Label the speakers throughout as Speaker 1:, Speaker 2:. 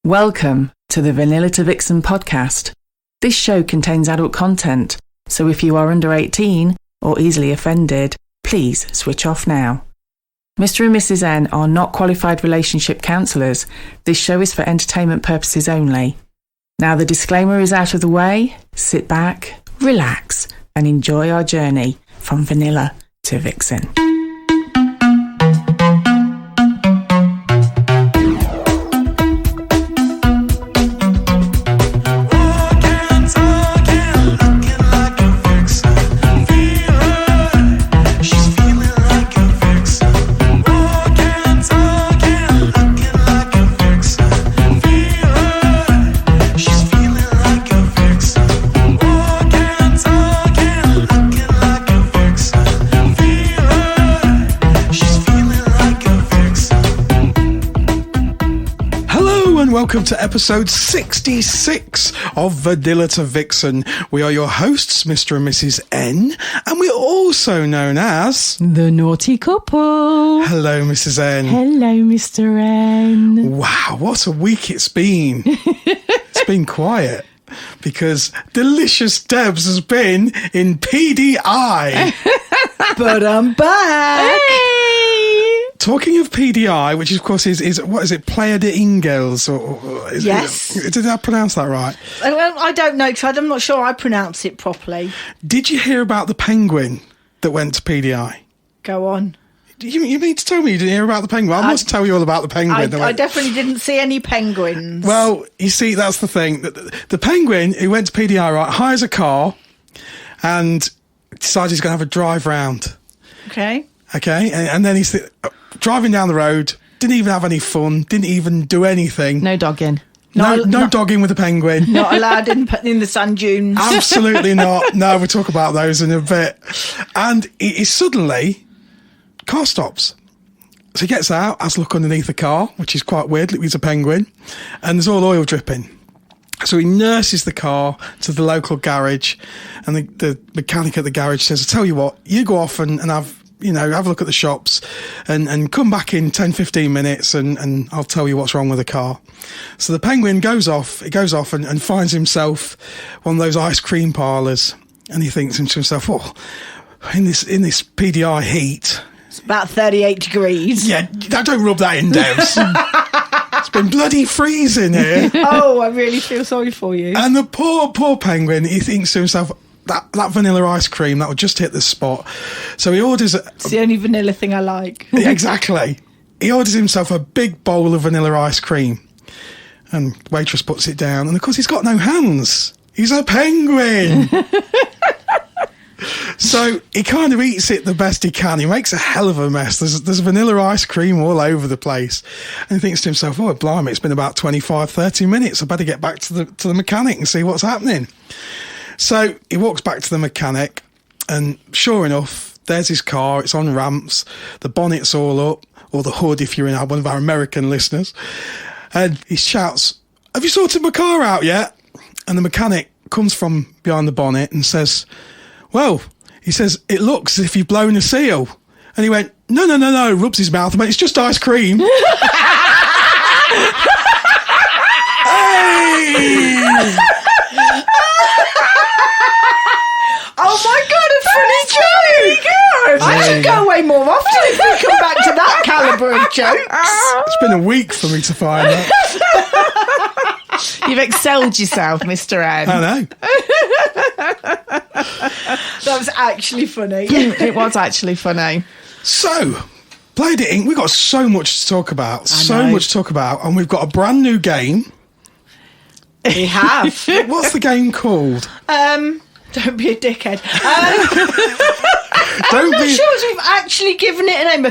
Speaker 1: Welcome to the Vanilla to Vixen podcast. This show contains adult content, so if you are under 18 or easily offended, please switch off now. Mr. and Mrs. N are not qualified relationship counsellors. This show is for entertainment purposes only. Now the disclaimer is out of the way. Sit back, relax, and enjoy our journey from Vanilla to Vixen.
Speaker 2: Welcome to episode 66 of Vanilla to Vixen. We are your hosts, Mr. and Mrs. N, and we're also known as...
Speaker 1: the Naughty Couple.
Speaker 2: Hello, Mrs. N.
Speaker 1: Hello, Mr. N.
Speaker 2: Wow, what a week it's been. It's been quiet, because Delicious Debs has been in PDI.
Speaker 1: But I'm back.
Speaker 2: Hey! Talking of PDI, which of course is what is it, Playa de Ingles? Or is
Speaker 3: yes.
Speaker 2: Did I pronounce that right?
Speaker 3: Well, I don't know, because I'm not sure I pronounce it properly.
Speaker 2: Did you hear about the penguin that went to PDI?
Speaker 3: Go on.
Speaker 2: You mean to tell me you didn't hear about the penguin? I must tell you all about the penguin.
Speaker 3: I definitely didn't see any penguins.
Speaker 2: Well, you see, that's the thing. The penguin who went to PDI, right, hires a car and decides he's going to have a drive round.
Speaker 3: Okay,
Speaker 2: and then he's driving down the road, didn't even have any fun, didn't even do anything.
Speaker 1: No dogging.
Speaker 2: No dogging with the penguin.
Speaker 3: Not allowed in the sand dunes.
Speaker 2: Absolutely not. No, we'll talk about those in a bit. And he suddenly, car stops. So he gets out, has a look underneath the car, which is quite weird. He's a penguin. And there's all oil dripping. So he nurses the car to the local garage. And the mechanic at the garage says, I tell you what, you go off and have a look at the shops and come back in 10, 15 minutes and I'll tell you what's wrong with the car. So the penguin goes off and finds himself one of those ice cream parlours. And he thinks to himself, oh, in this PDI heat.
Speaker 3: It's about 38 degrees.
Speaker 2: Yeah, don't rub that in, Devs. It's been bloody freezing here.
Speaker 3: Oh, I really feel sorry for you.
Speaker 2: And the poor penguin, he thinks to himself, that vanilla ice cream, that would just hit the spot. So he orders...
Speaker 3: It's the only vanilla thing I like.
Speaker 2: Exactly. He orders himself a big bowl of vanilla ice cream. And the waitress puts it down. And of course, he's got no hands. He's a penguin. So he kind of eats it the best he can. He makes a hell of a mess. There's vanilla ice cream all over the place. And he thinks to himself, oh, blimey, it's been about 25, 30 minutes. I better get back to the mechanic and see what's happening. So he walks back to the mechanic, and sure enough, there's his car. It's on ramps. The bonnet's all up, or the hood if you're one of our American listeners. And he shouts, have you sorted my car out yet? And the mechanic comes from behind the bonnet and says, well, he says, it looks as if you've blown a seal. And he went, no, rubs his mouth and went, it's just ice cream. Hey!
Speaker 3: Oh my God, a funny joke! I should go away more often if we come back to that calibre of jokes.
Speaker 2: It's been a week for me to find that.
Speaker 1: You've excelled yourself, Mr. N.
Speaker 2: I know.
Speaker 3: That was actually funny.
Speaker 1: It was actually funny.
Speaker 2: So, Playa de Inc, we've got so much to talk about. And we've got a brand new game.
Speaker 3: We have.
Speaker 2: What's the game called?
Speaker 3: Don't be a dickhead. I'm not sure if we've actually given it a name.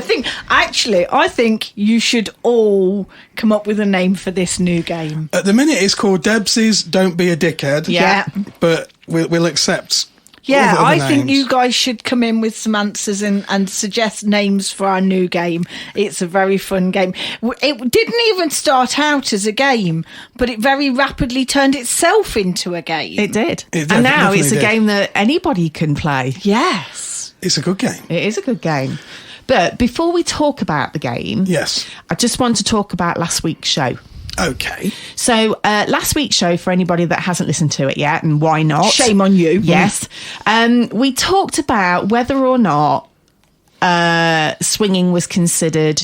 Speaker 3: I think you should all come up with a name for this new game.
Speaker 2: At the minute, it's called Debs's Don't Be a Dickhead.
Speaker 3: Yeah.
Speaker 2: But we'll accept.
Speaker 3: Yeah, I think you guys should come in with some answers and suggest names for our new game. It's a very fun game. It didn't even start out as a game, but it very rapidly turned itself into a game.
Speaker 1: It did. And now it's a game that anybody can play.
Speaker 3: Yes.
Speaker 2: It's a good game.
Speaker 1: It is a good game. But before we talk about the game,
Speaker 2: yes,
Speaker 1: I just want to talk about last week's show.
Speaker 2: Okay.
Speaker 1: So last week's show, for anybody that hasn't listened to it yet, and why not?
Speaker 3: Shame on you.
Speaker 1: Yes. We talked about whether or not swinging was considered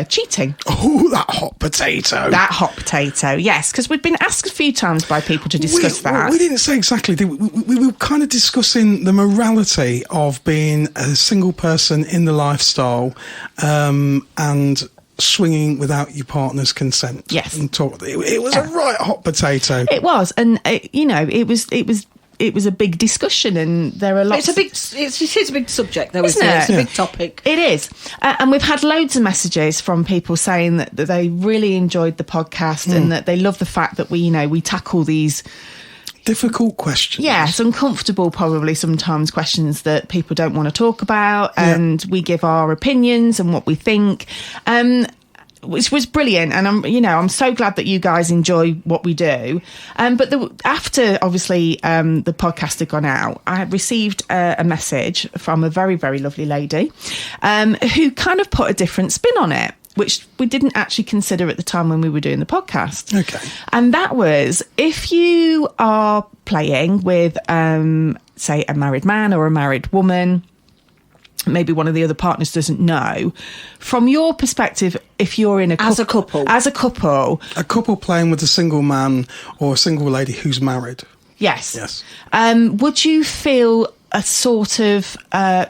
Speaker 1: cheating.
Speaker 2: Oh, that hot potato.
Speaker 1: That hot potato, yes, because we'd been asked a few times by people to discuss that.
Speaker 2: We didn't say exactly. We were kind of discussing the morality of being a single person in the lifestyle and swinging without your partner's consent.
Speaker 1: Yes.
Speaker 2: And it was a right hot potato.
Speaker 1: It was, and it was a big discussion, and there are lots.
Speaker 3: It is a big subject, though, isn't it? It's a big topic.
Speaker 1: It is, and we've had loads of messages from people saying that they really enjoyed the podcast and that they love the fact that we tackle these
Speaker 2: difficult questions.
Speaker 1: Yes, uncomfortable, probably sometimes questions that people don't want to talk about, and we give our opinions and what we think. Which was brilliant, and I'm so glad that you guys enjoy what we do. But after obviously the podcast had gone out, I had received a message from a very, very lovely lady who kind of put a different spin on it, which we didn't actually consider at the time when we were doing the podcast.
Speaker 2: Okay,
Speaker 1: and that was, if you are playing with, say, a married man or a married woman. Maybe one of the other partners doesn't know. From your perspective, if you're in
Speaker 3: as a couple,
Speaker 2: a couple playing with a single man or a single lady who's married,
Speaker 1: yes, would you feel a sort of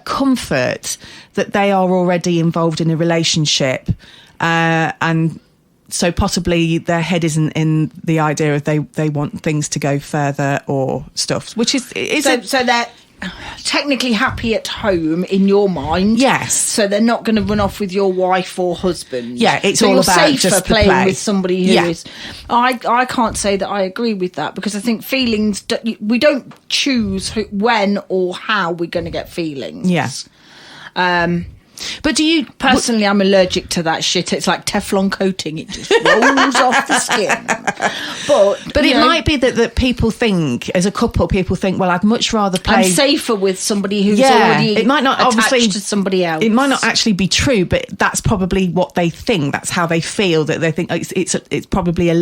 Speaker 1: comfort that they are already involved in a relationship, and so possibly their head isn't in the idea of they want things to go further or stuff, which is
Speaker 3: so they're technically happy at home in your mind,
Speaker 1: yes.
Speaker 3: So they're not going to run off with your wife or husband.
Speaker 1: Yeah, it's
Speaker 3: so
Speaker 1: all
Speaker 3: you're
Speaker 1: about
Speaker 3: safer
Speaker 1: just
Speaker 3: playing
Speaker 1: the play.
Speaker 3: with somebody who is. I can't say that I agree with that, because I think feelings. We don't choose when or how we're going to get feelings.
Speaker 1: Yes. But do you
Speaker 3: personally? I'm allergic to that shit. It's like Teflon coating; it just rolls off the skin. But
Speaker 1: it might be that people think, as a couple, well, I'd much rather play.
Speaker 3: I'm safer with somebody who's already
Speaker 1: it might not
Speaker 3: attached to somebody else.
Speaker 1: It might not actually be true, but that's probably what they think. That's how they feel. That they think it's probably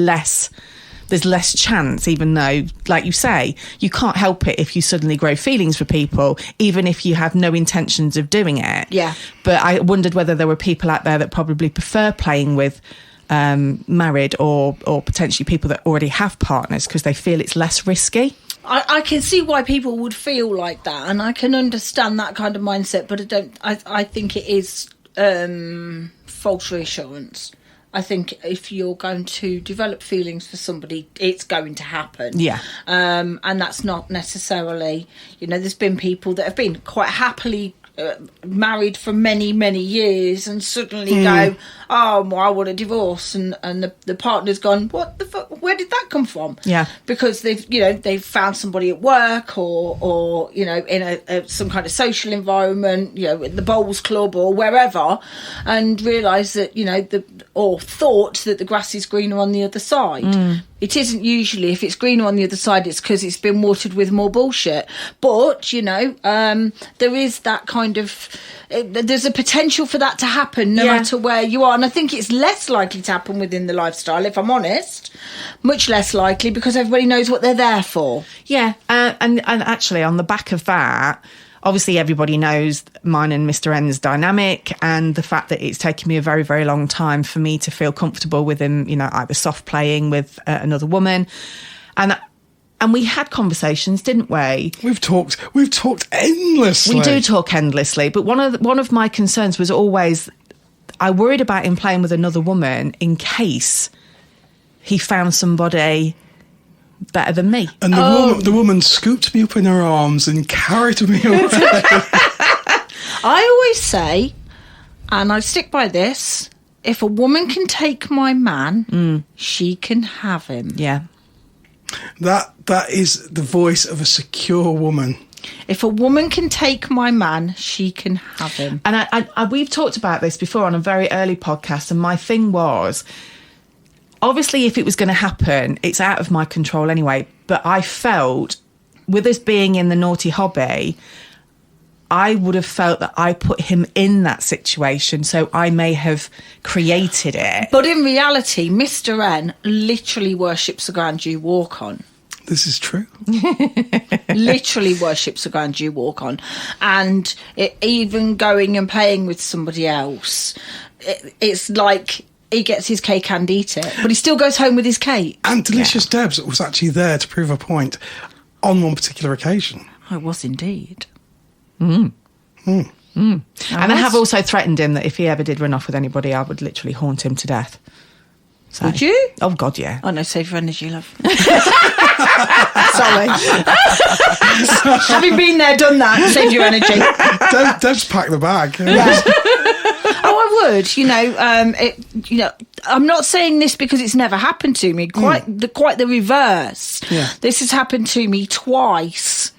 Speaker 1: there's less chance, even though, like you say, you can't help it if you suddenly grow feelings for people, even if you have no intentions of doing it.
Speaker 3: Yeah.
Speaker 1: But I wondered whether there were people out there that probably prefer playing with married or potentially people that already have partners because they feel it's less risky.
Speaker 3: I can see why people would feel like that, and I can understand that kind of mindset, but I think it is false reassurance. I think if you're going to develop feelings for somebody, it's going to happen.
Speaker 1: Yeah.
Speaker 3: And that's not necessarily, there's been people that have been quite happily married for many, many years and suddenly go, oh, well, I want a divorce. And the partner's gone, what the fuck? Where did that come from?
Speaker 1: Yeah.
Speaker 3: Because they've found somebody at work or in some kind of social environment, at the bowls club or wherever, and realised that, or thought that the grass is greener on the other side. It isn't usually. If it's greener on the other side, it's because it's been watered with more bullshit. But, there is that kind of... there's a potential for that to happen no matter where you are. And I think it's less likely to happen within the lifestyle, if I'm honest. Much less likely, because everybody knows what they're there for.
Speaker 1: Yeah, and actually, on the back of that... Obviously, everybody knows mine and Mr. N's dynamic, and the fact that it's taken me a very, very long time for me to feel comfortable with him, either soft playing with another woman. And we had conversations, didn't we?
Speaker 2: We've talked endlessly.
Speaker 1: We do talk endlessly, but one of my concerns was always I worried about him playing with another woman in case he found somebody better than me.
Speaker 2: And the woman scooped me up in her arms and carried me away.
Speaker 3: I always say, and I stick by this, if a woman can take my man, she can have him.
Speaker 1: Yeah.
Speaker 2: That is the voice of a secure woman.
Speaker 3: If a woman can take my man, she can have him.
Speaker 1: And I we've talked about this before on a very early podcast, and my thing was... Obviously, if it was going to happen, it's out of my control anyway. But I felt, with us being in the naughty hobby, I would have felt that I put him in that situation, so I may have created it.
Speaker 3: But in reality, Mr. N literally worships the ground you walk on.
Speaker 2: This is true.
Speaker 3: Literally worships the ground you walk on. And even going and playing with somebody else, it's like he gets his cake and eat it, but he still goes home with his cake.
Speaker 2: And Delicious Debs was actually there to prove a point on one particular occasion.
Speaker 3: I was indeed.
Speaker 1: And I have also threatened him that if he ever did run off with anybody, I would literally haunt him to death. So,
Speaker 3: would you?
Speaker 1: Oh, God, yeah.
Speaker 3: Oh, no, save your energy, love. Sorry. Having been there, done that, save your energy.
Speaker 2: Deb's packed the bag.
Speaker 3: Yeah. Oh, I would. I'm not saying this because it's never happened to me. Quite the reverse.
Speaker 2: Yeah.
Speaker 3: This has happened to me twice.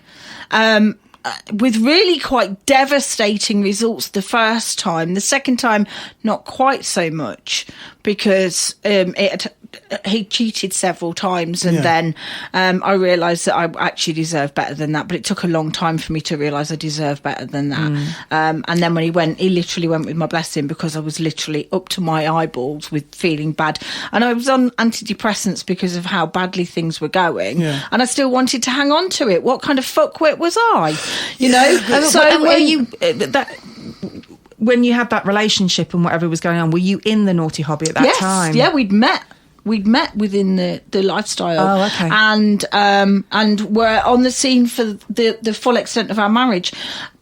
Speaker 3: With really quite devastating results the first time. The second time, not quite so much, because he cheated several times, and then I realised that I actually deserved better than that. But it took a long time for me to realise I deserved better than that. And then when he literally went with my blessing, because I was literally up to my eyeballs with feeling bad. And I was on antidepressants because of how badly things were going. Yeah. And I still wanted to hang on to it. What kind of fuckwit was I? You know?
Speaker 1: So were you... when you had that relationship and whatever was going on, were you in the naughty hobby at that time?
Speaker 3: Yeah, we'd met within the lifestyle.
Speaker 1: Oh, okay.
Speaker 3: And were on the scene for the full extent of our marriage.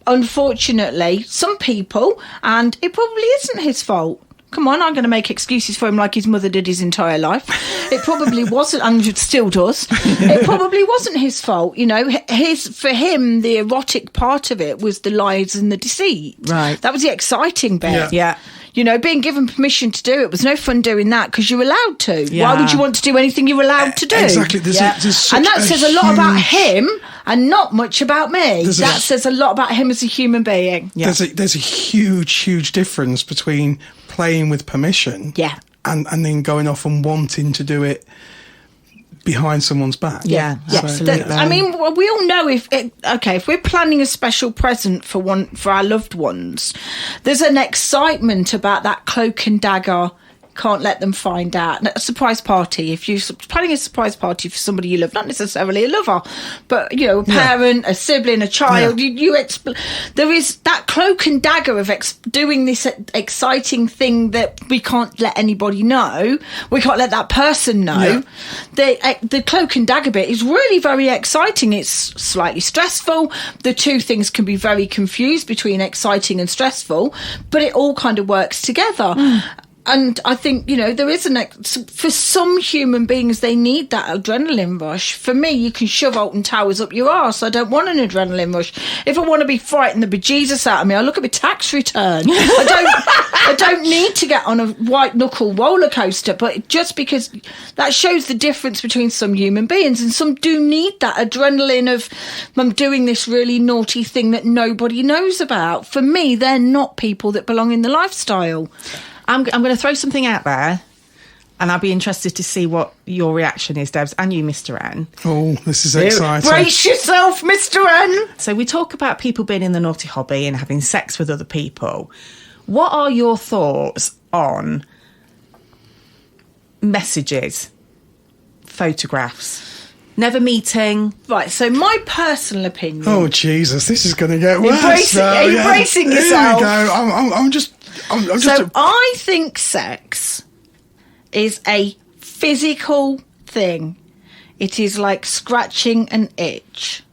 Speaker 3: Unfortunately, some people, and it probably isn't his fault. Come on, I'm going to make excuses for him like his mother did his entire life. It probably wasn't, and still does. It probably wasn't his fault. You know, for him, the erotic part of it was the lies and the deceit.
Speaker 1: Right.
Speaker 3: That was the exciting bit.
Speaker 1: Yeah.
Speaker 3: You know, being given permission to do it was no fun doing that because you're allowed to.
Speaker 1: Yeah.
Speaker 3: Why would you want to do anything you're allowed to do?
Speaker 2: Exactly. There's
Speaker 3: and that says a lot about him and not much about me. That says a lot about him as a human being.
Speaker 2: Yeah. There's a huge difference between playing with permission and then going off and wanting to do it behind someone's back.
Speaker 1: Yeah, absolutely.
Speaker 3: I mean, we all know if we're planning a special present for our loved ones, there's an excitement about that cloak and dagger. Can't let them find out. A surprise party. If you're planning a surprise party for somebody you love, not necessarily a lover, but a parent, a sibling, a child, there is that cloak and dagger of doing this exciting thing that we can't let anybody know. We can't let that person know. Yeah. The cloak and dagger bit is really very exciting. It's slightly stressful. The two things can be very confused between exciting and stressful, but it all kind of works together. And I think, there is for some human beings, they need that adrenaline rush. For me, you can shove Alton Towers up your arse. I don't want an adrenaline rush. If I want to be frightened the bejesus out of me, I look at my tax return. I don't need to get on a white knuckle roller coaster, but just because that shows the difference between some human beings, and some do need that adrenaline of, I'm doing this really naughty thing that nobody knows about. For me, they're not people that belong in the lifestyle.
Speaker 1: I'm going to throw something out there, and I'll be interested to see what your reaction is, Debs, and you, Mr. N.
Speaker 2: Oh, this is exciting.
Speaker 3: Brace yourself, Mr. N.
Speaker 1: So we talk about people being in the naughty hobby and having sex with other people. What are your thoughts on messages, photographs, never meeting?
Speaker 3: Right, so my personal opinion...
Speaker 2: Oh, Jesus, this is going to get worse.
Speaker 3: Are you bracing yourself?
Speaker 2: Here we go. I'm just...
Speaker 3: I think sex is a physical thing. It is like scratching an itch.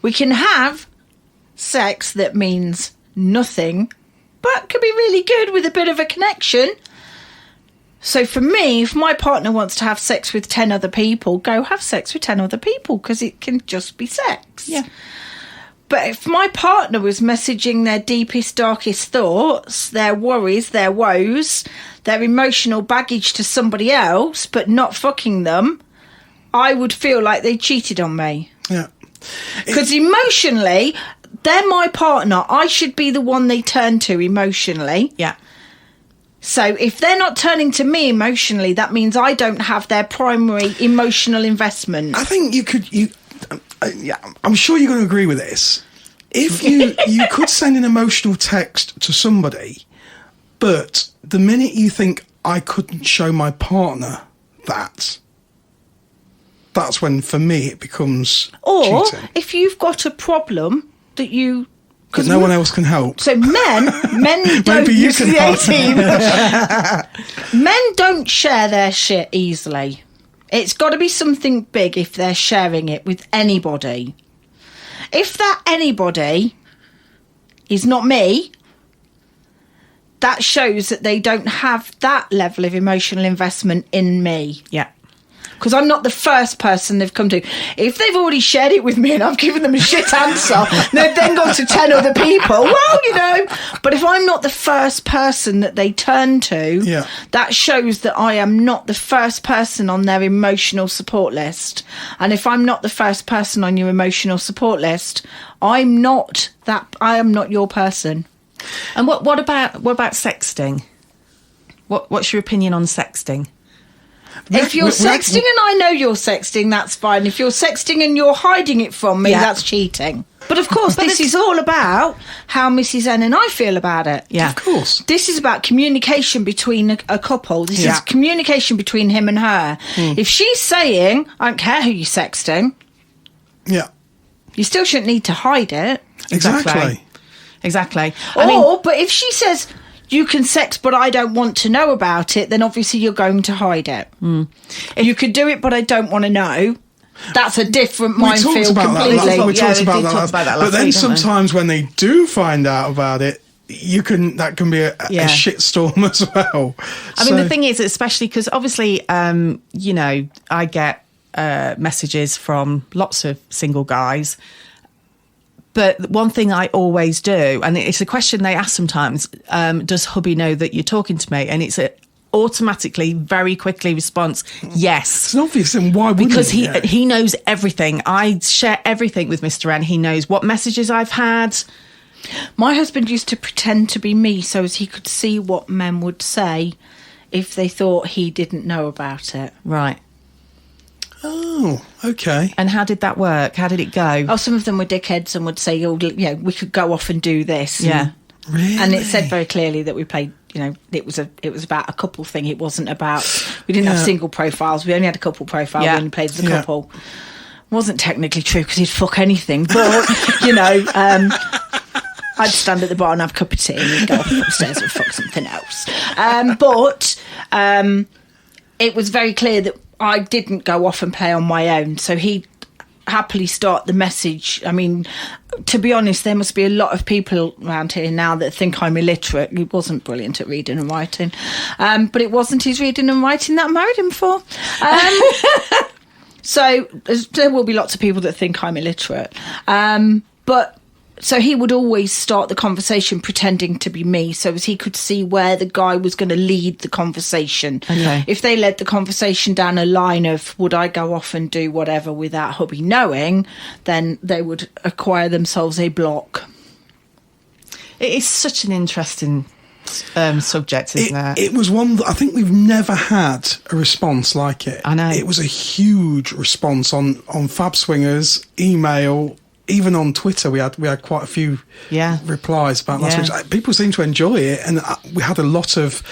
Speaker 3: We can have sex that means nothing, but can be really good with a bit of a connection. So for me, if my partner wants to have sex with 10 other people, go have sex with 10 other people, because it can just be sex.
Speaker 1: Yeah.
Speaker 3: But if my partner was messaging their deepest, darkest thoughts, their worries, their woes, their emotional baggage to somebody else, but not fucking them, I would feel like they cheated on me.
Speaker 2: Yeah.
Speaker 3: Because emotionally, they're my partner. I should be the one they turn to emotionally.
Speaker 1: Yeah.
Speaker 3: So if they're not turning to me emotionally, that means I don't have their primary emotional investment.
Speaker 2: I think I'm sure you're going to agree with this. if you could send an emotional text to somebody, but the minute you think I couldn't show my partner that's when, for me, it becomes
Speaker 3: or
Speaker 2: cheating.
Speaker 3: If you've got a problem that you...
Speaker 2: Because no one else can help.
Speaker 3: So men don't...
Speaker 2: Maybe you can help.
Speaker 3: Men don't share their shit easily. It's got to be something big if they're sharing it with anybody. If that anybody is not me, that shows that they don't have that level of emotional investment in me.
Speaker 1: Yeah.
Speaker 3: Because I'm not the first person they've come to. If they've already shared it with me and I've given them a shit answer, they've then gone to 10 other people. Well, But if I'm not the first person that they turn to, that shows that I am not the first person on their emotional support list. And if I'm not the first person on your emotional support list, I am not your person.
Speaker 1: And what about sexting? What's your opinion on sexting?
Speaker 3: If you're sexting and I know you're sexting, that's fine. If you're sexting and you're hiding it from me, that's cheating. But of course, this is all about how Mrs. N and I feel about it.
Speaker 1: Yeah,
Speaker 2: of course.
Speaker 3: This is about communication between a couple. This is communication between him and her. If she's saying, I don't care who you're sexting, you still shouldn't need to hide it.
Speaker 2: Exactly.
Speaker 3: But if she says... you can sex, but I don't want to know about it, then obviously you're going to hide it. If you could do it, but I don't want to know, that's a different minefield completely.
Speaker 2: We talked about that last
Speaker 1: week.
Speaker 2: But then sometimes when they do find out about it, that can be a shitstorm as well.
Speaker 1: I mean, the thing is, especially because obviously, I get messages from lots of single guys. But one thing I always do, and it's a question they ask sometimes, does hubby know that you're talking to me? And it's automatically, very quickly response, yes.
Speaker 2: It's obvious, and why wouldn't
Speaker 1: Because he knows everything. I share everything with Mr. N. He knows what messages I've had.
Speaker 3: My husband used to pretend to be me so as he could see what men would say if they thought he didn't know about it.
Speaker 1: Right.
Speaker 2: Oh, okay.
Speaker 1: And how did that work? How did it go?
Speaker 3: Oh, some of them were dickheads and would say, we could go off and do this.
Speaker 1: Yeah.
Speaker 2: Really?
Speaker 3: And it said very clearly that we played, it was about a couple thing. It wasn't about, we didn't have single profiles. We only had a couple profile. We only played as a couple. Wasn't technically true because he'd fuck anything. But, I'd stand at the bar and have a cup of tea and he'd go upstairs and fuck something else. But it was very clear that I didn't go off and play on my own, so he'd happily start the message. I mean, to be honest, there must be a lot of people around here now that think I'm illiterate. He wasn't brilliant at reading and writing, but it wasn't his reading and writing that I married him for. So there will be lots of people that think I'm illiterate, but... So he would always start the conversation pretending to be me so as he could see where the guy was going to lead the conversation.
Speaker 1: Okay.
Speaker 3: If they led the conversation down a line of, would I go off and do whatever without hubby knowing, then they would acquire themselves a block.
Speaker 1: It is such an interesting subject, isn't it?
Speaker 2: It was one that I think we've never had a response like it.
Speaker 1: I know.
Speaker 2: It was a huge response on Fab Swingers, email... Even on Twitter, we had quite a few replies about last week. People seem to enjoy it, and we had a lot of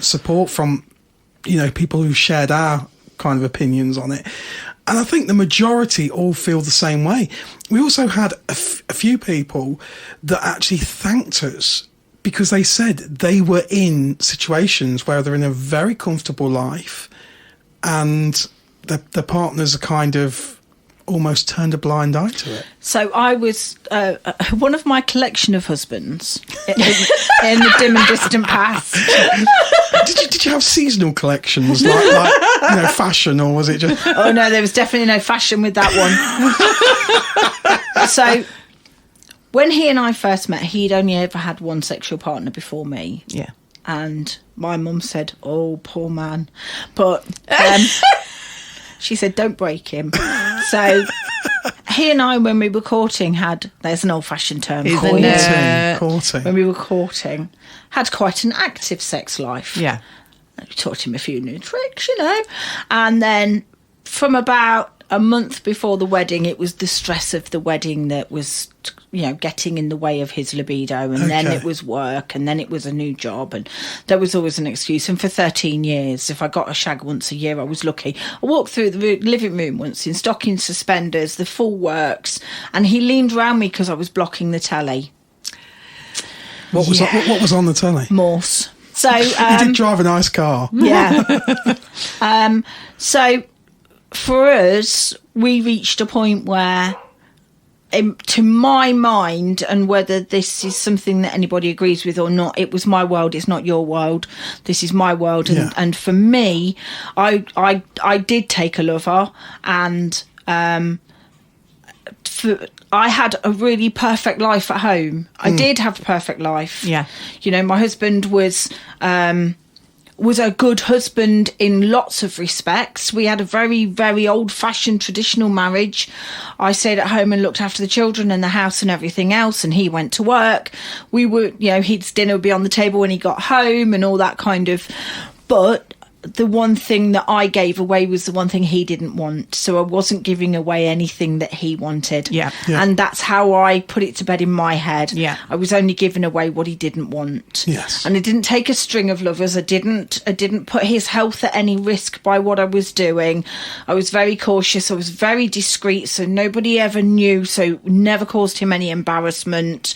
Speaker 2: support from people who shared our kind of opinions on it. And I think the majority all feel the same way. We also had a few people that actually thanked us because they said they were in situations where they're in a very comfortable life, and the partners are kind of almost turned a blind eye to it.
Speaker 3: So I was one of my collection of husbands in the dim and distant past.
Speaker 2: Did you have seasonal collections like fashion, or was it just?
Speaker 3: Oh no, there was definitely no fashion with that one. So when he and I first met, he'd only ever had one sexual partner before me.
Speaker 1: Yeah,
Speaker 3: and my mum said, "Oh, poor man," but. She said, don't break him. So he and I, when we were courting, there's an old-fashioned term,
Speaker 2: courting.
Speaker 3: When we were courting, had quite an active sex life.
Speaker 1: Yeah.
Speaker 3: We taught him a few new tricks, And then from about a month before the wedding, it was the stress of the wedding that was, getting in the way of his libido. And then it was work, and then it was a new job. And there was always an excuse. And for 13 years, if I got a shag once a year, I was lucky. I walked through the living room once in stocking suspenders, the full works. And he leaned round me because I was blocking the telly.
Speaker 2: What was on the telly?
Speaker 3: Morse. So
Speaker 2: he did drive a nice car.
Speaker 3: Yeah. So for us, we reached a point where, to my mind, and whether this is something that anybody agrees with or not, it was my world. It's not your world. This is my world. And for me, I did take a lover, and I had a really perfect life at home. I did have a perfect life.
Speaker 1: Yeah.
Speaker 3: My husband was a good husband in lots of respects. We had a very, very old-fashioned traditional marriage. I stayed at home and looked after the children and the house and everything else, and he went to work. We were, his dinner would be on the table when he got home and all that kind of... But the one thing that I gave away was the one thing he didn't want. So I wasn't giving away anything that he wanted.
Speaker 1: Yeah.
Speaker 3: And that's how I put it to bed in my head.
Speaker 1: Yeah.
Speaker 3: I was only giving away what he didn't want.
Speaker 2: Yes.
Speaker 3: And I didn't take a string of lovers. I didn't put his health at any risk by what I was doing. I was very cautious. I was very discreet, so nobody ever knew, so never caused him any embarrassment.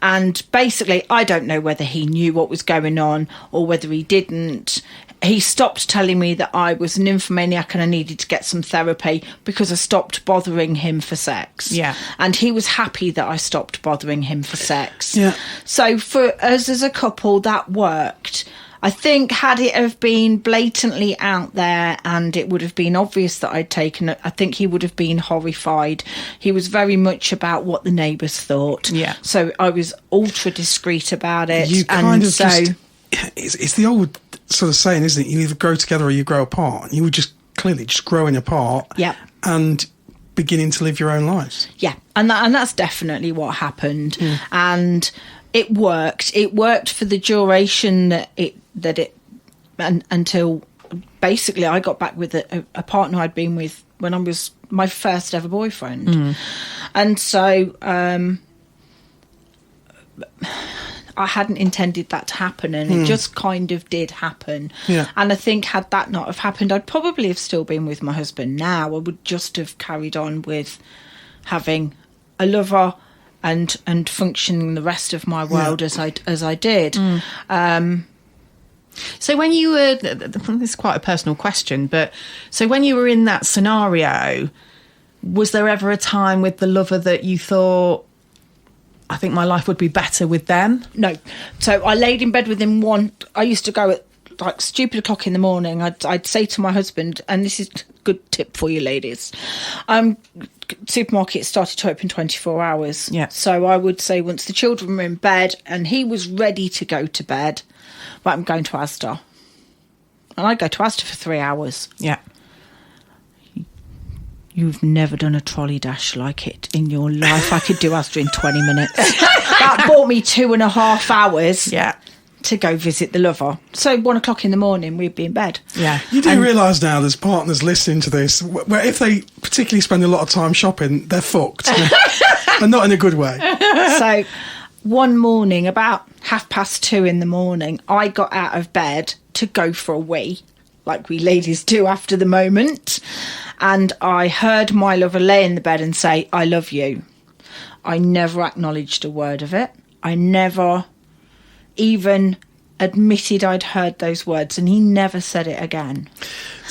Speaker 3: And basically, I don't know whether he knew what was going on or whether he didn't. He stopped telling me that I was an nymphomaniac and I needed to get some therapy because I stopped bothering him for sex.
Speaker 1: Yeah.
Speaker 3: And he was happy that I stopped bothering him for sex.
Speaker 2: Yeah.
Speaker 3: So for us as a couple, that worked. I think had it have been blatantly out there and it would have been obvious that I'd taken it, I think he would have been horrified. He was very much about what the neighbours thought.
Speaker 1: Yeah.
Speaker 3: So I was ultra discreet about it.
Speaker 2: You kind of just... It's the old sort of saying, isn't it? You either grow together or you grow apart. And you were just clearly just growing apart.
Speaker 3: Yeah.
Speaker 2: And beginning to live your own lives.
Speaker 3: Yeah. And that's definitely what happened. And it worked. It worked for the duration until basically I got back with a partner I'd been with when I was my first ever boyfriend. And so I hadn't intended that to happen, and it just kind of did happen.
Speaker 2: Yeah.
Speaker 3: And I think had that not have happened, I'd probably have still been with my husband now. I would just have carried on with having a lover and functioning the rest of my world as I did.
Speaker 1: So when you were, this is quite a personal question, but so when you were in that scenario, was there ever a time with the lover that you thought, I think my life would be better with them?
Speaker 3: No. So I laid in bed with him I used to go at like stupid o'clock in the morning. I'd say to my husband, and this is a good tip for you ladies, supermarkets started to open 24 hours.
Speaker 1: Yeah.
Speaker 3: So I would say once the children were in bed and he was ready to go to bed, right, I'm going to Asda. And I'd go to Asda for 3 hours.
Speaker 1: Yeah.
Speaker 3: You've never done a trolley dash like it in your life. I could do Asda in 20 minutes. That bought me 2.5 hours to go visit the lover. So 1 o'clock in the morning, we'd be in bed.
Speaker 1: Yeah.
Speaker 2: You do realise now there's partners listening to this where if they particularly spend a lot of time shopping, they're fucked. And not in a good way.
Speaker 3: So one morning, about 2:30 in the morning, I got out of bed to go for a wee, like we ladies do after the moment. And I heard my lover lay in the bed and say, I love you. I never acknowledged a word of it. I never even admitted I'd heard those words, and he never said it again.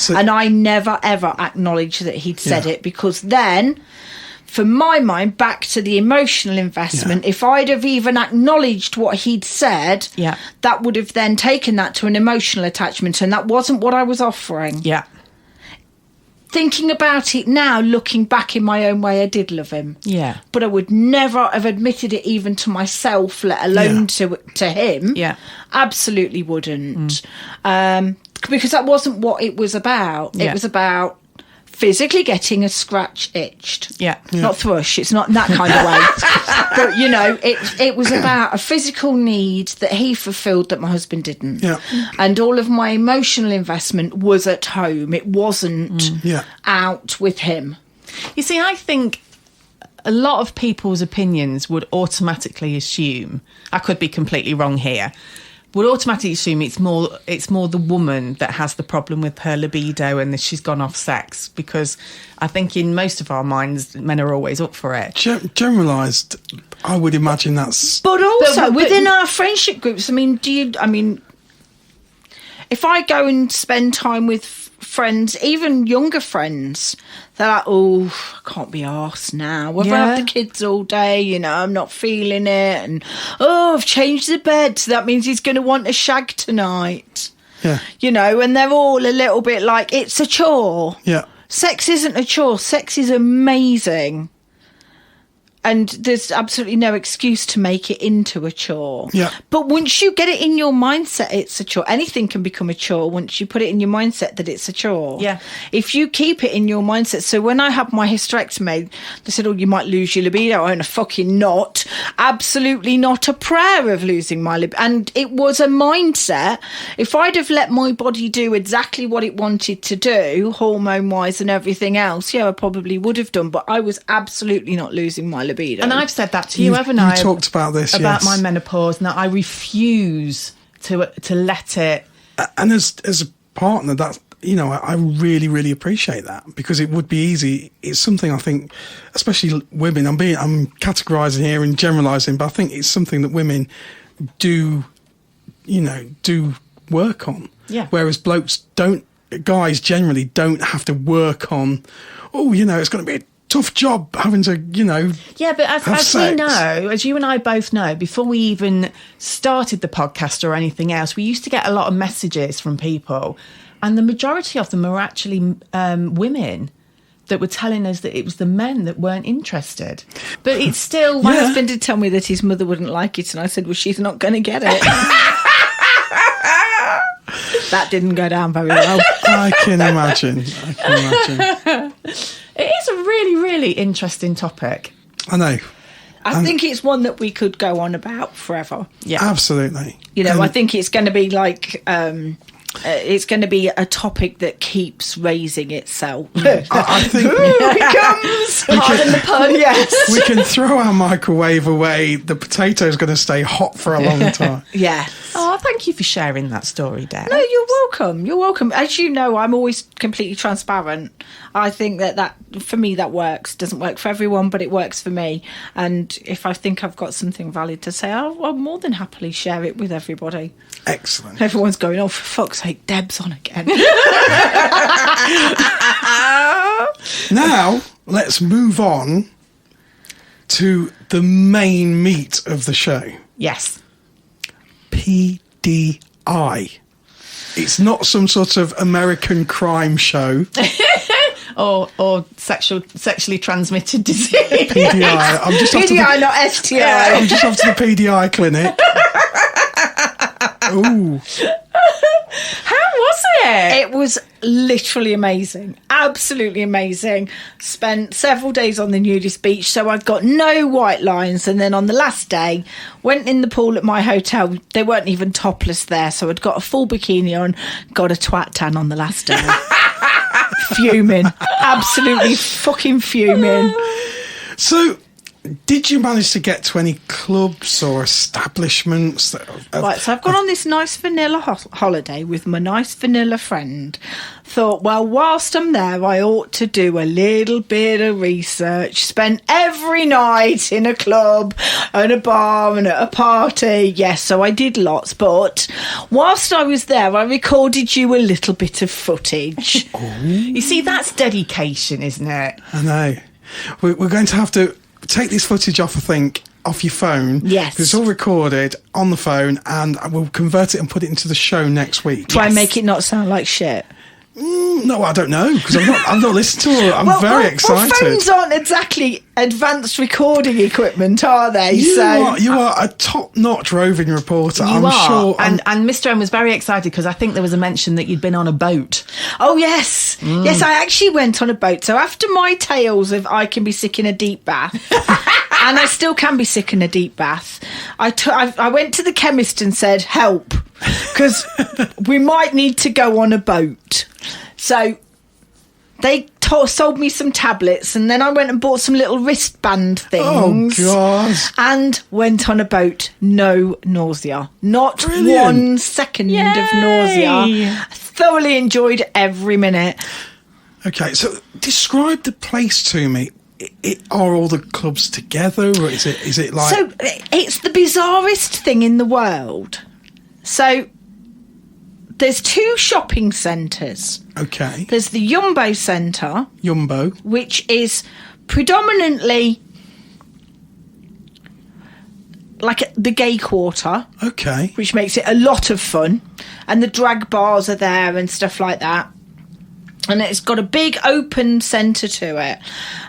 Speaker 3: And I never, ever acknowledged that he'd said it, because then, for my mind, back to the emotional investment, if I'd have even acknowledged what he'd said, that would have then taken that to an emotional attachment, and that wasn't what I was offering.
Speaker 1: Yeah.
Speaker 3: Thinking about it now, looking back in my own way, I did love him.
Speaker 1: Yeah.
Speaker 3: But I would never have admitted it even to myself, let alone to him.
Speaker 1: Yeah.
Speaker 3: Absolutely wouldn't. Because that wasn't what it was about. It was about physically getting a scratch itched.
Speaker 1: Yeah.
Speaker 3: Not thrush, it's not that kind of way. But, you know, it was about a physical need that he fulfilled that my husband didn't.
Speaker 2: Yeah.
Speaker 3: And all of my emotional investment was at home. It wasn't out with him.
Speaker 1: You see, I think a lot of people's opinions would automatically assume, I could be completely wrong here, would automatically assume it's more the woman that has the problem with her libido and that she's gone off sex, because I think in most of our minds men are always up for it.
Speaker 2: Generalised, I would imagine that's...
Speaker 3: But also within our friendship groups, I mean, if I go and spend time with friends, even younger friends, they're like, oh, I can't be arsed now. We've had the kids all day, you know, I'm not feeling it. And, oh, I've changed the bed, so that means he's going to want a shag tonight.
Speaker 2: Yeah.
Speaker 3: You know, and they're all a little bit like, it's a chore.
Speaker 2: Yeah.
Speaker 3: Sex isn't a chore. Sex is amazing. And there's absolutely no excuse to make it into a chore.
Speaker 2: Yeah.
Speaker 3: But once you get it in your mindset, it's a chore. Anything can become a chore once you put it in your mindset that it's a chore.
Speaker 1: Yeah.
Speaker 3: If you keep it in your mindset. So when I had my hysterectomy, they said, oh, you might lose your libido. I'm fucking not. Absolutely not a prayer of losing my libido. And it was a mindset. If I'd have let my body do exactly what it wanted to do, hormone-wise and everything else, I probably would have done. But I was absolutely not losing my libido.
Speaker 1: And I've said that to you, haven't I?
Speaker 2: You talked about this,
Speaker 1: about my menopause, and that I refuse to let it.
Speaker 2: And as a partner, that, you know, I really, really appreciate that, because it would be easy. It's something I think, especially women. I'm categorising here and generalising, but I think it's something that women do work on.
Speaker 1: Yeah.
Speaker 2: Whereas guys generally don't have to work on. Oh, you know, it's going to be a tough job having to, you know.
Speaker 1: Yeah, but as we know, as you and I both know, before we even started the podcast or anything else, we used to get a lot of messages from people, and the majority of them are actually women that were telling us that it was the men that weren't interested. But it's still...
Speaker 3: My husband did tell me that his mother wouldn't like it, and I said, well, she's not going to get it. That didn't go down very well.
Speaker 2: I can imagine.
Speaker 1: It is a really, really interesting topic.
Speaker 2: I know.
Speaker 3: I think it's one that we could go on about forever.
Speaker 2: Yeah, absolutely.
Speaker 3: You know, I think it's going to be like... it's going to be a topic that keeps raising itself.
Speaker 2: I think
Speaker 3: here it comes. Pardon the pun. Yes.
Speaker 2: We can throw our microwave away. The potato's going to stay hot for a long time.
Speaker 3: Yeah.
Speaker 1: Oh, thank you for sharing that story, Deb.
Speaker 3: No, you're welcome. You're welcome. As you know, I'm always completely transparent. I think that for me that works. Doesn't work for everyone, but it works for me. And if I think I've got something valid to say, I'll more than happily share it with everybody.
Speaker 2: Excellent.
Speaker 3: Everyone's going, oh, for fuck's sake, Deb's on again.
Speaker 2: Now, let's move on to the main meat of the show.
Speaker 1: Yes.
Speaker 2: PDI. It's not some sort of American crime show.
Speaker 1: or sexually transmitted disease.
Speaker 2: PDI.
Speaker 3: PDI, not STI.
Speaker 2: I'm just off to the PDI clinic. Ooh.
Speaker 1: How was it?
Speaker 3: It was literally amazing. Absolutely amazing. Spent several days on the nudist beach, so I got no white lines. And then on the last day, went in the pool at my hotel. They weren't even topless there, so I'd got a full bikini on, got a twat tan on the last day. Fuming. Absolutely fucking fuming.
Speaker 2: So... did you manage to get to any clubs or establishments?
Speaker 3: Right, so I've gone on this nice vanilla holiday with my nice vanilla friend. Thought, well, whilst I'm there, I ought to do a little bit of research. Spent every night in a club and a bar and at a party. Yes, so I did lots. But whilst I was there, I recorded you a little bit of footage.
Speaker 1: You see, that's dedication, isn't it?
Speaker 2: I know. We're going to have to take this footage off, I think, off your phone.
Speaker 3: Yes.
Speaker 2: Because it's all recorded on the phone, and we'll convert it and put it into the show next week.
Speaker 3: Try and make it not sound like shit.
Speaker 2: No, I don't know, because I'm not listening to it. I'm very excited.
Speaker 3: Well, phones aren't exactly advanced recording equipment, are they?
Speaker 2: You are a top-notch roving reporter.
Speaker 1: Sure. And Mr. M was very excited because I think there was a mention that you'd been on a boat.
Speaker 3: Oh, yes. Yes, I actually went on a boat. So after my tales of I can be sick in a deep bath, and I still can be sick in a deep bath, I went to the chemist and said, help, because we might need to go on a boat. So they sold me some tablets, and then I went and bought some little wristband things.
Speaker 2: Oh, God.
Speaker 3: And went on a boat. No nausea. Not
Speaker 2: Brilliant.
Speaker 3: 1 second of nausea. Thoroughly enjoyed every minute.
Speaker 2: Okay, so describe the place to me. Are all the clubs together, or is it like...
Speaker 3: So it's the bizarrest thing in the world. So there's 2 shopping centres.
Speaker 2: Okay.
Speaker 3: There's the Jumbo Centre.
Speaker 2: Jumbo.
Speaker 3: Which is predominantly like the gay quarter.
Speaker 2: Okay.
Speaker 3: Which makes it a lot of fun. And the drag bars are there and stuff like that. And it's got a big open centre to it.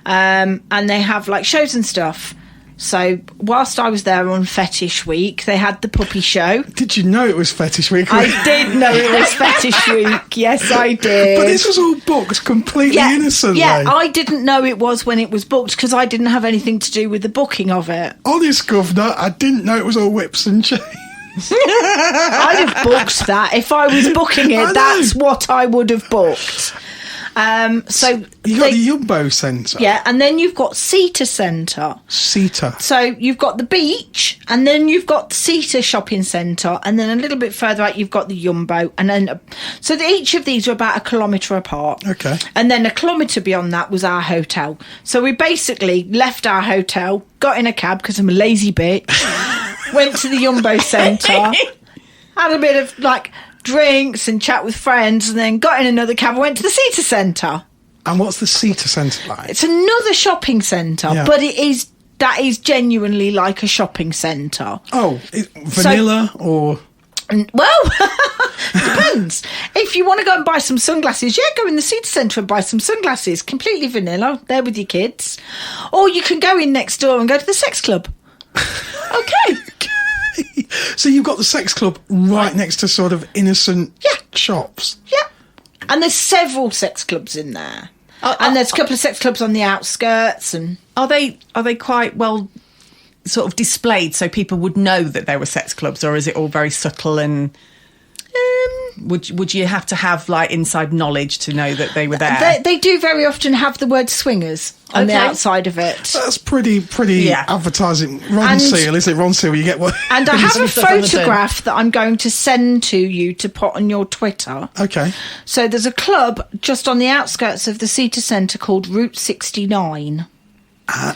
Speaker 3: And they have like shows and stuff. So whilst I was there on Fetish Week, they had the puppy show.
Speaker 2: Did you know it was Fetish Week?
Speaker 3: I did know it was Fetish Week. Yes, I did.
Speaker 2: But this was all booked completely innocently.
Speaker 3: Yeah, I didn't know it was when it was booked because I didn't have anything to do with the booking of it.
Speaker 2: Honest, Governor, I didn't know it was all whips and chains.
Speaker 3: I'd have booked that. If I was booking it, that's what I would have booked. So
Speaker 2: you got the Jumbo Centre.
Speaker 3: Yeah, and then you've got Ceta Centre.
Speaker 2: Ceta.
Speaker 3: So you've got the beach, and then you've got the Ceta Shopping Centre, and then a little bit further out you've got the Jumbo, and then each of these are about 1 kilometre apart.
Speaker 2: Okay.
Speaker 3: And then 1 kilometre beyond that was our hotel. So we basically left our hotel, got in a cab because I'm a lazy bitch, went to the Jumbo Centre, had a bit of like drinks and chat with friends, and then got in another cab and went to the Ceta Centre.
Speaker 2: And what's the Ceta Centre like?
Speaker 3: It's another shopping centre, but that is genuinely like a shopping centre.
Speaker 2: Oh, vanilla or...
Speaker 3: Well, depends. If you want to go and buy some sunglasses, go in the Ceta Centre and buy some sunglasses. Completely vanilla, there with your kids. Or you can go in next door and go to the sex club. Okay.
Speaker 2: So you've got the sex club right next to sort of innocent shops.
Speaker 3: Yeah. And there's several sex clubs in there. And there's a couple of sex clubs on the outskirts. And
Speaker 1: are they quite well sort of displayed so people would know that there were sex clubs, or is it all very subtle and... Would you have to have like inside knowledge to know that they were there?
Speaker 3: They do very often have the word swingers on the outside of it.
Speaker 2: That's pretty advertising. Ron Seal, is it? Ron Seal, you get what?
Speaker 3: And I have a photograph that I'm going to send to you to put on your Twitter.
Speaker 2: Okay.
Speaker 3: So there's a club just on the outskirts of the Ceta Centre called Route 69.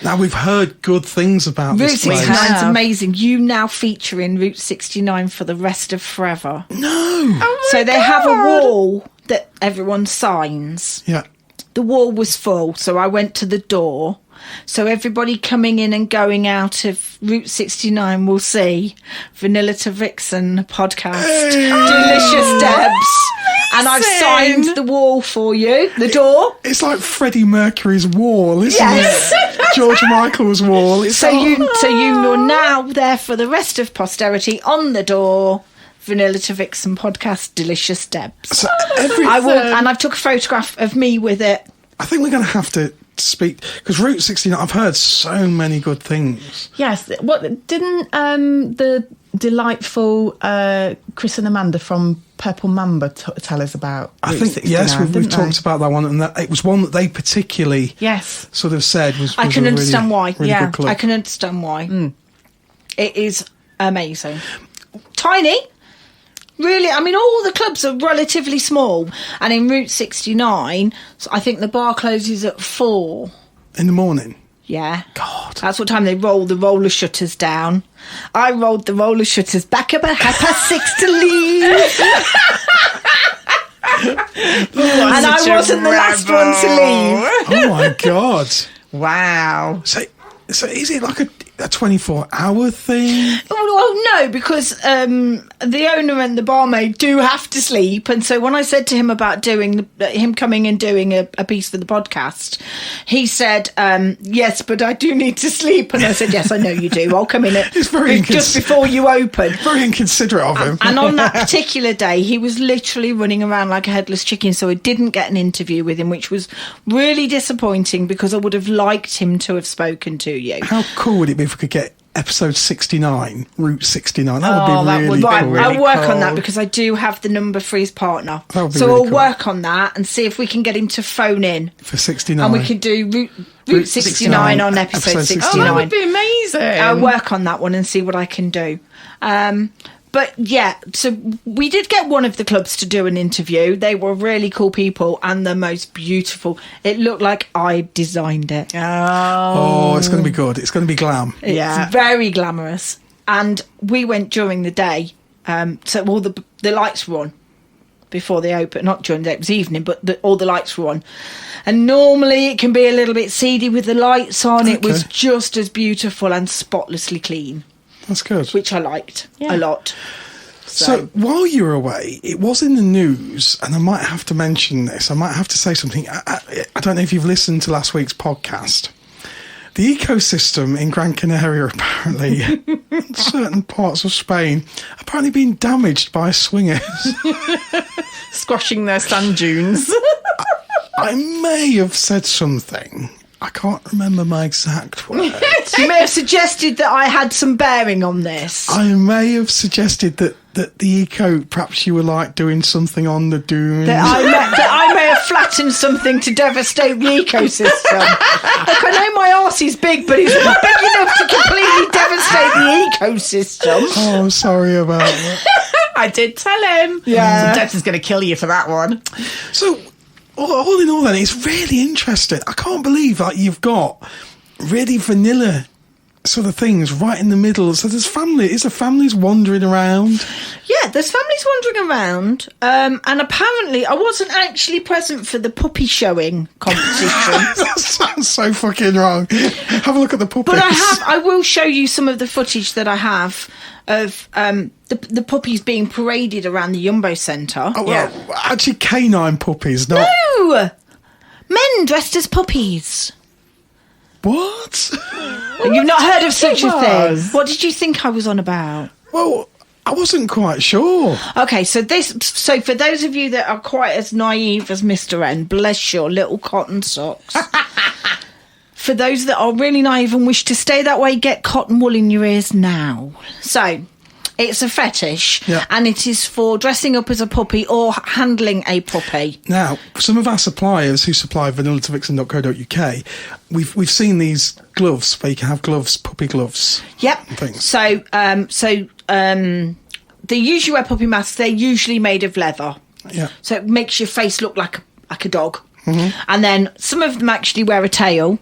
Speaker 2: Now, we've heard good things about
Speaker 3: Route
Speaker 2: this place.
Speaker 3: 69 is amazing. You now feature in Route 69 for the rest of forever.
Speaker 2: No.
Speaker 3: Oh so they have a wall that everyone signs.
Speaker 2: Yeah.
Speaker 3: The wall was full, so I went to the door. So everybody coming in and going out of Route 69 will see Vanilla to Vixen podcast. Hey. Delicious Debs. And I've signed the wall for you, the door.
Speaker 2: It's like Freddie Mercury's wall, isn't it? George Michael's wall.
Speaker 3: So you are now there for the rest of posterity on the door. Vanilla to Vixen podcast, Delicious Debs.
Speaker 2: So
Speaker 3: and I've took a photograph of me with it.
Speaker 2: I think we're going to have to speak, because Route 69, I've heard so many good things.
Speaker 1: Yes. What didn't the delightful Chris and Amanda from Purple Mamba tell us about?
Speaker 2: I think
Speaker 1: 69,
Speaker 2: we've talked about that one, and it was one that they particularly sort of said was
Speaker 3: I can understand why.
Speaker 2: Really good club.
Speaker 3: I can understand why. It is amazing. Tiny. Really, I mean, all the clubs are relatively small. And in Route 69, I think the bar closes at 4.
Speaker 2: In the morning?
Speaker 3: Yeah.
Speaker 2: God.
Speaker 3: That's what time they roll the roller shutters down. I rolled the roller shutters back about 6:30 to leave. And I wasn't the last one to leave.
Speaker 2: Oh, my God.
Speaker 1: Wow.
Speaker 2: So is it like a 24-hour thing?
Speaker 3: Well, no, because the owner and the barmaid do have to sleep. And so when I said to him about him coming and doing a piece for the podcast, he said, yes, but I do need to sleep. And I said, yes, I know you do. I'll come in just before you open.
Speaker 2: Very inconsiderate of him.
Speaker 3: And on that particular day, he was literally running around like a headless chicken. So I didn't get an interview with him, which was really disappointing because I would have liked him to have spoken to you.
Speaker 2: How cool would it be if we could get episode 69, Route 69? That would be really cool.
Speaker 3: I'll work on that because I do have the number for his partner. So I'll work on that and see if we can get him to phone in.
Speaker 2: For 69.
Speaker 3: And we could do Route 69 on episode 69.
Speaker 4: Oh, that would be amazing.
Speaker 3: I'll work on that one and see what I can do. But yeah, so we did get one of the clubs to do an interview. They were really cool people and the most beautiful. It looked like I designed it.
Speaker 2: Oh, it's going to be good. It's going to be glam.
Speaker 3: It's very glamorous. And we went during the day. So all the lights were on before they opened. Not during the day, it was evening, but all the lights were on. And normally it can be a little bit seedy with the lights on. Okay. It was just as beautiful and spotlessly clean.
Speaker 2: That's good.
Speaker 3: Which I liked a lot.
Speaker 2: So while you were away, it was in the news, and I might have to mention this. I might have to say something. I don't know if you've listened to last week's podcast. The ecosystem in Gran Canaria, apparently, in certain parts of Spain, apparently being damaged by swingers.
Speaker 4: Squashing their sand dunes.
Speaker 2: I may have said something. I can't remember my exact words.
Speaker 3: You may have suggested that I had some bearing on this.
Speaker 2: I may have suggested that the eco, perhaps you were like doing something on the dunes.
Speaker 3: That I may have flattened something to devastate the ecosystem. Look, I know my arse is big, but it's not big enough to completely devastate the ecosystem.
Speaker 2: Oh, sorry about that.
Speaker 4: I did tell him.
Speaker 3: Yeah.
Speaker 4: So Debs is going to kill you for that one.
Speaker 2: So, all in all then, it's really interesting. I can't believe that you've got really vanilla sort of things right in the middle. So there's families wandering around?
Speaker 3: Yeah, there's families wandering around. And apparently I wasn't actually present for the puppy showing competition.
Speaker 2: That sounds so fucking wrong. Have a look at the puppies.
Speaker 3: But I will show you some of the footage that I have of the puppies being paraded around the Jumbo Centre.
Speaker 2: Oh, well, actually canine puppies, not...
Speaker 3: No! Men dressed as puppies.
Speaker 2: What?
Speaker 3: You've not heard of such a thing? What did you think I was on about?
Speaker 2: Well, I wasn't quite sure.
Speaker 3: Okay, so for those of you that are quite as naive as Mr. N, bless your little cotton socks. For those that are really naive and wish to stay that way, get cotton wool in your ears now. So, it's a fetish, and it is for dressing up as a puppy or handling a puppy.
Speaker 2: Now, some of our suppliers who supply vanilla to vixen.co.uk, we've seen these gloves where you can have gloves, puppy gloves.
Speaker 3: Yep.
Speaker 2: And things.
Speaker 3: So they usually wear puppy masks. They're usually made of leather.
Speaker 2: Yeah.
Speaker 3: So it makes your face look like a dog. Mm-hmm. And then some of them actually wear a tail.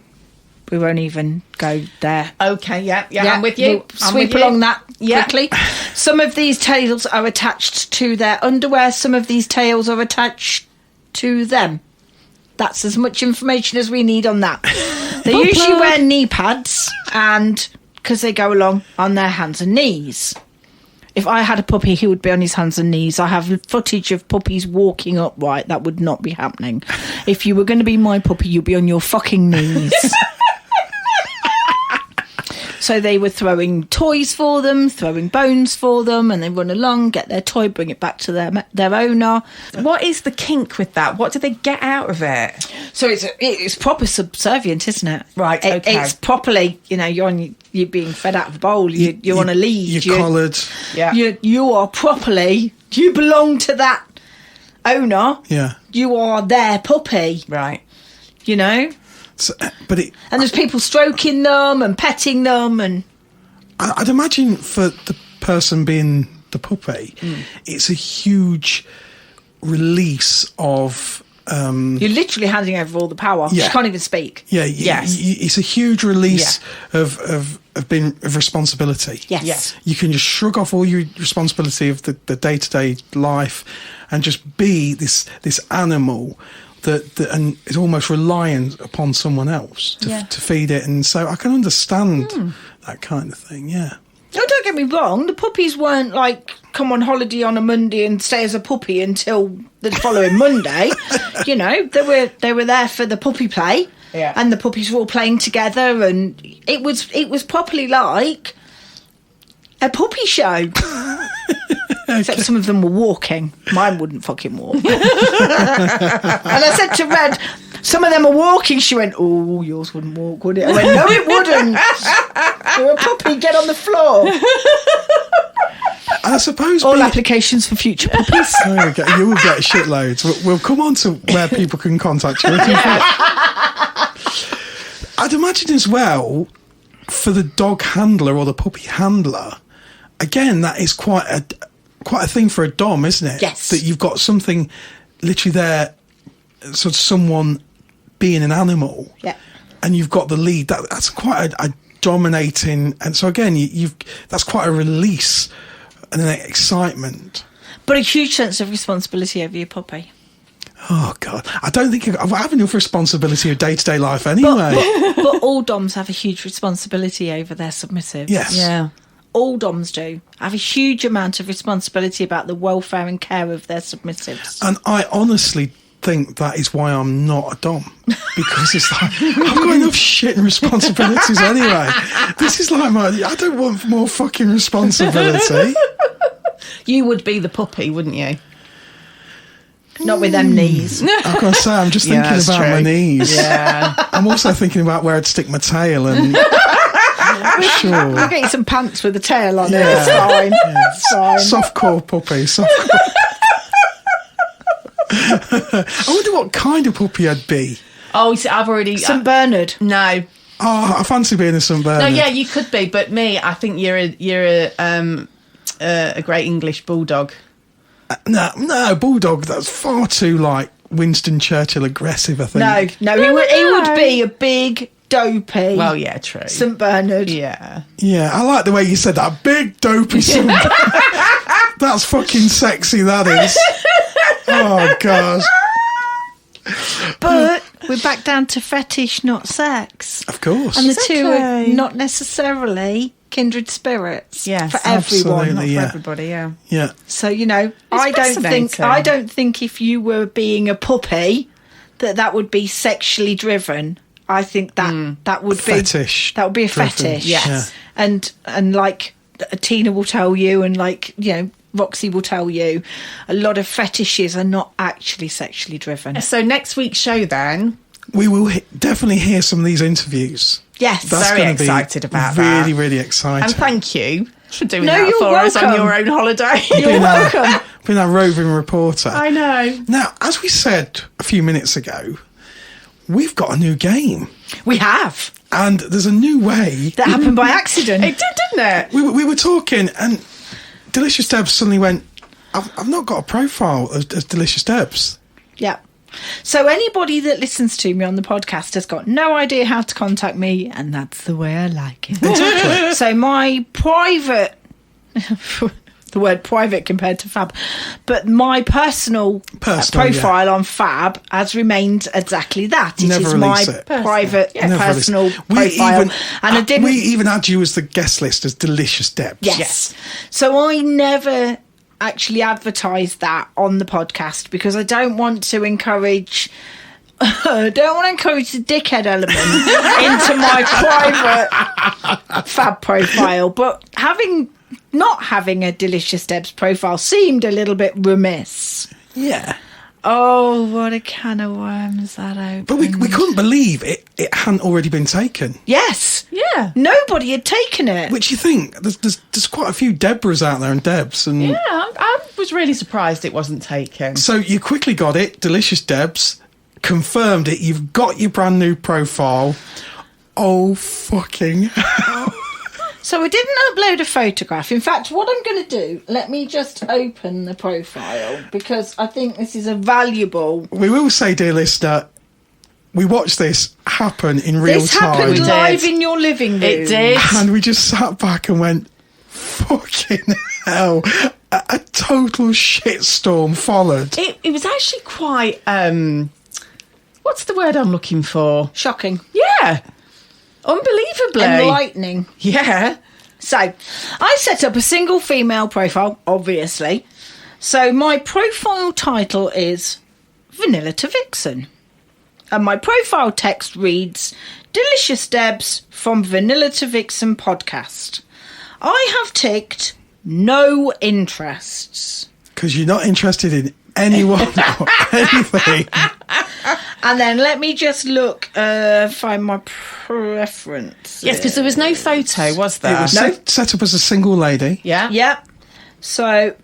Speaker 3: We won't even go there.
Speaker 4: Okay, yeah, I'm with you.
Speaker 3: We'll sweep along that quickly. Some of these tails are attached to their underwear. Some of these tails are attached to them. That's as much information as we need on that. They usually wear knee pads, and because they go along on their hands and knees. If I had a puppy, he would be on his hands and knees. I have footage of puppies walking upright. That would not be happening. If you were going to be my puppy, you'd be on your fucking knees. So they were throwing toys for them, throwing bones for them, and they run along, get their toy, bring it back to their owner.
Speaker 4: What is the kink with that? What do they get out of it?
Speaker 3: So it's proper subservient, isn't it?
Speaker 4: Right, okay.
Speaker 3: It's properly, you're being fed out of a bowl. You're on a lead.
Speaker 2: You're collared.
Speaker 3: Yeah. You are properly. You belong to that owner.
Speaker 2: Yeah.
Speaker 3: You are their puppy.
Speaker 4: Right.
Speaker 2: So,
Speaker 3: and there's people stroking them and petting them, and
Speaker 2: I'd imagine for the person being the puppy, it's a huge release of.
Speaker 3: You're literally handing over all the power.
Speaker 2: Yeah.
Speaker 3: You can't even speak.
Speaker 2: Yeah,
Speaker 3: yes.
Speaker 2: It's a huge release of responsibility.
Speaker 3: Yes.
Speaker 2: You can just shrug off all your responsibility of the day-to-day life and just be this animal that and is almost reliant upon someone else to feed it. And so I can understand that kind of thing, yeah.
Speaker 3: No, don't get me wrong. The puppies weren't like come on holiday on a Monday and stay as a puppy until the following Monday. You know, they were there for the puppy play, and the puppies were all playing together, and it was properly like a puppy show. Except some of them were walking. Mine wouldn't fucking walk. And I said to Red, some of them are walking. She went, oh, yours wouldn't walk, would it? I went, no, it wouldn't. You're a puppy, get on the floor.
Speaker 2: I suppose
Speaker 3: all applications for future puppies.
Speaker 2: You will get shitloads. We'll come on to where people can contact you. I'd imagine as well, for the dog handler or the puppy handler, again, that is quite a thing for a dom, isn't it?
Speaker 3: Yes.
Speaker 2: That you've got something literally there, sort of someone being an animal.
Speaker 3: Yeah.
Speaker 2: And you've got the lead. That's quite a dominating, and so again, that's quite a release and an excitement.
Speaker 3: But a huge sense of responsibility over your puppy.
Speaker 2: Oh God, I don't think I have enough responsibility of day-to-day life anyway.
Speaker 3: But all doms have a huge responsibility over their submissives.
Speaker 2: Yes.
Speaker 3: Yeah. All doms do have a huge amount of responsibility about the welfare and care of their submissives.
Speaker 2: And I honestly think that is why I'm not a dom, because it's like I've got enough shit and responsibilities anyway. This is like I don't want more fucking responsibility.
Speaker 4: You would be the puppy, wouldn't you?
Speaker 3: Not with them knees.
Speaker 2: I've got to say, I'm just thinking about my knees.
Speaker 4: Yeah.
Speaker 2: I'm also thinking about where I'd stick my tail and. Sure.
Speaker 3: I'll get you some pants with a tail on it. It's fine.
Speaker 2: Yeah.
Speaker 3: It's fine.
Speaker 2: Softcore puppy. Softcore. I wonder what kind of puppy I'd be.
Speaker 4: Oh, you see, I've already...
Speaker 3: St Bernard.
Speaker 4: No.
Speaker 2: Oh, I fancy being a St Bernard.
Speaker 4: No, yeah, you could be, but me, I think you're a great English bulldog.
Speaker 2: No, bulldog. That's far too like Winston Churchill aggressive. I think.
Speaker 3: No, he would be a big, dopey.
Speaker 4: Well, yeah, true.
Speaker 3: St Bernard.
Speaker 4: Yeah.
Speaker 2: Yeah, I like the way you said that. Big dopey St Bernard. That's fucking sexy. That is. Oh God.
Speaker 3: But we're back down to fetish, not sex.
Speaker 2: Of course.
Speaker 3: And the two are not necessarily kindred spirits.
Speaker 4: Yes,
Speaker 3: for everyone,
Speaker 2: absolutely,
Speaker 3: not
Speaker 2: yeah.
Speaker 3: for everybody. Yeah.
Speaker 2: Yeah.
Speaker 3: So I don't think if you were being a puppy that would be sexually driven. I think that would
Speaker 2: fetish.
Speaker 3: That would be a
Speaker 2: driven.
Speaker 3: fetish.
Speaker 2: Yes.
Speaker 3: Yeah. And like Tina will tell you, and like Roxy will tell you, a lot of fetishes are not actually sexually driven.
Speaker 4: So next week's show then,
Speaker 2: we will definitely hear some of these interviews.
Speaker 3: Yes,
Speaker 2: that's
Speaker 4: very
Speaker 2: going to be
Speaker 4: excited about
Speaker 2: really,
Speaker 4: that.
Speaker 2: really exciting.
Speaker 4: And thank you for doing
Speaker 3: No,
Speaker 4: that
Speaker 3: you're
Speaker 4: for us on
Speaker 3: welcome.
Speaker 4: your own holiday.
Speaker 3: You're welcome.
Speaker 2: Being a roving reporter.
Speaker 4: I know.
Speaker 2: Now, as we said a few minutes ago, we've got a new game.
Speaker 3: We have.
Speaker 2: And there's a new way.
Speaker 3: That happened by accident.
Speaker 4: It did, didn't it?
Speaker 2: We were talking, and Delicious Debs suddenly went, I've not got a profile as Delicious Debs.
Speaker 3: Yeah. So anybody that listens to me on the podcast has got no idea how to contact me, and that's the way I like it.
Speaker 2: Exactly.
Speaker 3: So my private, the word private compared to Fab, but my personal profile on Fab has remained exactly that. It
Speaker 2: Never
Speaker 3: is my
Speaker 2: release it.
Speaker 3: private,
Speaker 2: Never
Speaker 3: personal
Speaker 2: release it.
Speaker 3: profile. And I didn't.
Speaker 2: We even had you as the guest list as Delicious Debs.
Speaker 3: Yes. So I never actually advertise that on the podcast because I don't want to encourage the dickhead element into my private Fab profile. But not having a Delicious Debs profile seemed a little bit remiss.
Speaker 2: Yeah.
Speaker 3: Oh, what a can of worms that opened.
Speaker 2: But we couldn't believe it hadn't already been taken.
Speaker 3: Yes.
Speaker 4: Yeah.
Speaker 3: Nobody had taken it.
Speaker 2: Which you think, there's quite a few Debras out there and Debs. And
Speaker 4: Yeah, I was really surprised it wasn't taken.
Speaker 2: so you quickly got it, Delicious Debs, confirmed it, you've got your brand new profile. Oh, fucking hell.
Speaker 3: So I didn't upload a photograph. In fact, what I'm going to do, let me just open the profile because I think this is a valuable...
Speaker 2: We will say, dear listener, we watched this happen in real
Speaker 3: This
Speaker 2: time.
Speaker 3: happened
Speaker 4: We did.
Speaker 3: live in your living room.
Speaker 4: It did.
Speaker 2: And we just sat back and went, fucking hell. A total shitstorm followed.
Speaker 4: It was actually quite What's the word I'm looking for?
Speaker 3: Shocking.
Speaker 4: Yeah. Unbelievably.
Speaker 3: Enlightening.
Speaker 4: Yeah.
Speaker 3: So, I set up a single female profile, obviously. So, my profile title is Vanilla to Vixen. And my profile text reads, Delicious Debs from Vanilla to Vixen podcast. I have ticked no interests.
Speaker 2: Because you're not interested in anyone or anything.
Speaker 3: And then let me just look, find my preference.
Speaker 4: Yes, because there was no photo, was there?
Speaker 2: It was set up as a single lady.
Speaker 4: Yeah.
Speaker 3: Yep. So,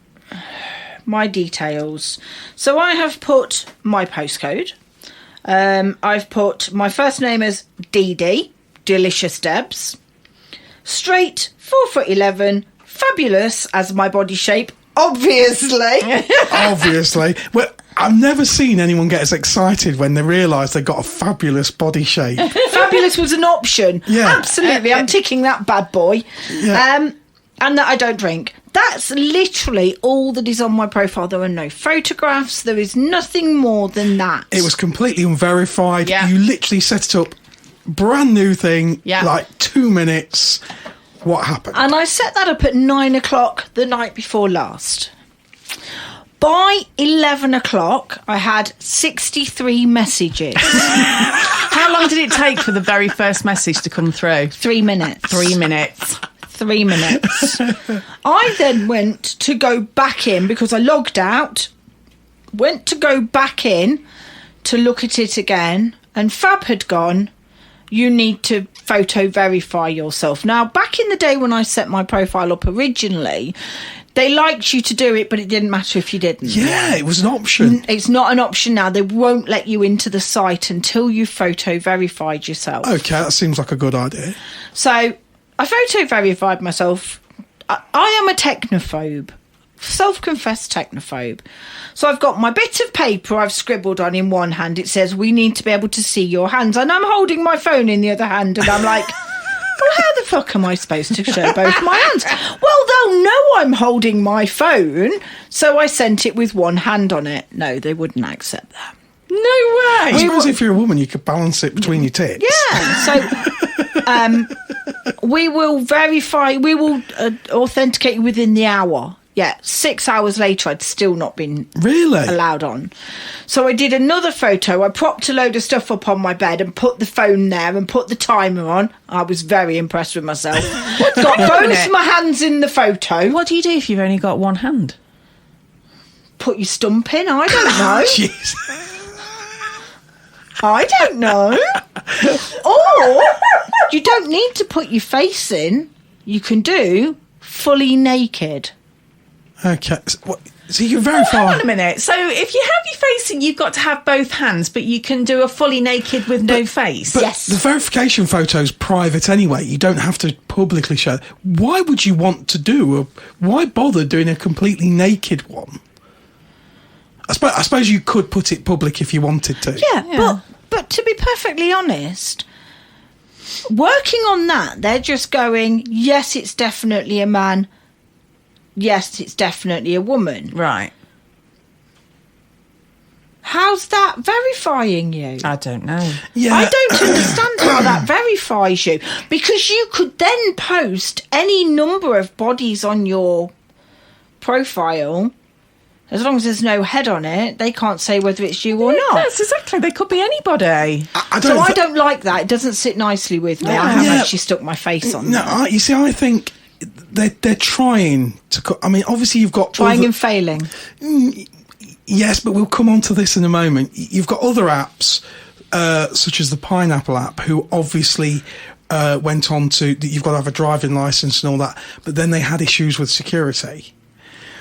Speaker 3: my details. So, I have put my postcode. I've put my first name as DD, Delicious Debs. Straight, 4'11", fabulous as my body shape, obviously.
Speaker 2: Obviously. Well, I've never seen anyone get as excited when they realise they've got a fabulous body shape.
Speaker 3: Fabulous was an option.
Speaker 2: Yeah.
Speaker 3: Absolutely. I'm ticking that bad boy.
Speaker 2: Yeah.
Speaker 3: And that I don't drink. That's literally all that is on my profile. There are no photographs. There is nothing more than that.
Speaker 2: It was completely unverified.
Speaker 4: Yeah.
Speaker 2: You literally set it up, brand new thing,
Speaker 4: Yeah.
Speaker 2: like 2 minutes. What happened?
Speaker 3: And I set that up at 9 o'clock the night before last. By 11 o'clock, I had 63 messages.
Speaker 4: How long did it take for the very first message to come through?
Speaker 3: 3 minutes.
Speaker 4: 3 minutes.
Speaker 3: 3 minutes. I then went to go back in because I logged out, went to go back in to look at it again, and Fab had gone, you need to photo verify yourself. Now, back in the day when I set my profile up originally, they liked you to do it, but it didn't matter if you didn't.
Speaker 2: Yeah, it was an option.
Speaker 3: It's not an option now. They won't let you into the site until you photo verified yourself.
Speaker 2: Okay, that seems like a good idea.
Speaker 3: So I photo verified myself. I am a technophobe, self-confessed technophobe. So I've got my bit of paper I've scribbled on in one hand. It says, we need to be able to see your hands. And I'm holding my phone in the other hand. And I'm like, well, how the fuck am I supposed to show both my hands? Well, they'll know I'm holding my phone. So I sent it with one hand on it. No, they wouldn't accept that.
Speaker 4: No way.
Speaker 2: I suppose if you're a woman, you could balance it between your tits.
Speaker 3: Yeah. So we will verify, we will authenticate you within the hour. Yeah, 6 hours later, I'd still not been
Speaker 2: Really?
Speaker 3: allowed on. So I did another photo. I propped a load of stuff up on my bed and put the phone there and put the timer on. I was very impressed with myself. Got both my hands in the photo.
Speaker 4: What do you do if you've only got one hand?
Speaker 3: Put your stump in. I don't know.
Speaker 2: Jeez.
Speaker 3: I don't know. Or you don't need to put your face in. You can do fully naked.
Speaker 2: Okay. So you can verify.
Speaker 4: Hang on a minute. So if you have your face in, you've got to have both hands, but you can do a fully naked with no face.
Speaker 2: But
Speaker 3: Yes.
Speaker 2: the verification photo's private anyway. You don't have to publicly show. Why would you want to why bother doing a completely naked one? I suppose you could put it public if you wanted to.
Speaker 3: Yeah. But to be perfectly honest, working on that, they're just going, yes, it's definitely a man. Yes, it's definitely a woman.
Speaker 4: Right.
Speaker 3: How's that verifying you?
Speaker 4: I don't know.
Speaker 2: Yeah.
Speaker 3: I don't understand how that verifies you. Because you could then post any number of bodies on your profile. As long as there's no head on it, they can't say whether it's you or not.
Speaker 4: Yes, exactly. They could be anybody.
Speaker 2: I
Speaker 3: don't like that. It doesn't sit nicely with me.
Speaker 4: No.
Speaker 3: I haven't
Speaker 2: Yeah.
Speaker 3: actually stuck my face on
Speaker 2: No,
Speaker 3: that.
Speaker 2: you see, I think they're trying to. I mean, obviously, you've got
Speaker 3: Trying and failing.
Speaker 2: Yes, but we'll come on to this in a moment. You've got other apps, such as the Pineapple app, who obviously went on to that you've got to have a driving license and all that, but then they had issues with security.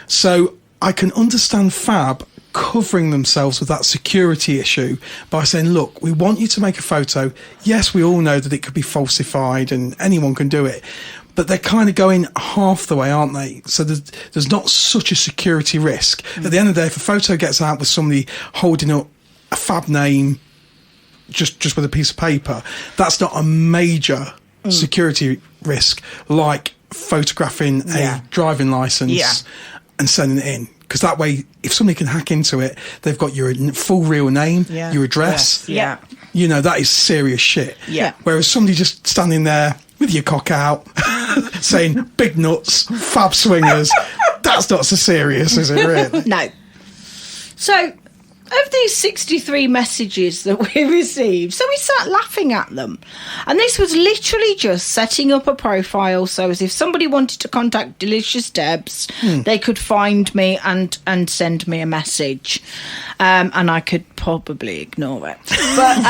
Speaker 2: So I can understand Fab covering themselves with that security issue by saying, look, we want you to make a photo. Yes, we all know that it could be falsified and anyone can do it, but they're kind of going half the way, aren't they? So there's not such a security risk. At the end of the day, if a photo gets out with somebody holding up a Fab name just with a piece of paper, that's not a major security risk like photographing a driving license and sending it in. because that way, if somebody can hack into it, they've got your full real name, your address.
Speaker 4: Yeah.
Speaker 2: You know, that is serious shit.
Speaker 4: Yeah.
Speaker 2: Whereas somebody just standing there with your cock out saying big nuts, Fab Swingers, that's not so serious, is it really?
Speaker 3: No. So, of these 63 messages that we received, so we sat laughing at them. And this was literally just setting up a profile so as if somebody wanted to contact Delicious Debs, they could find me and send me a message. And I could probably ignore it. But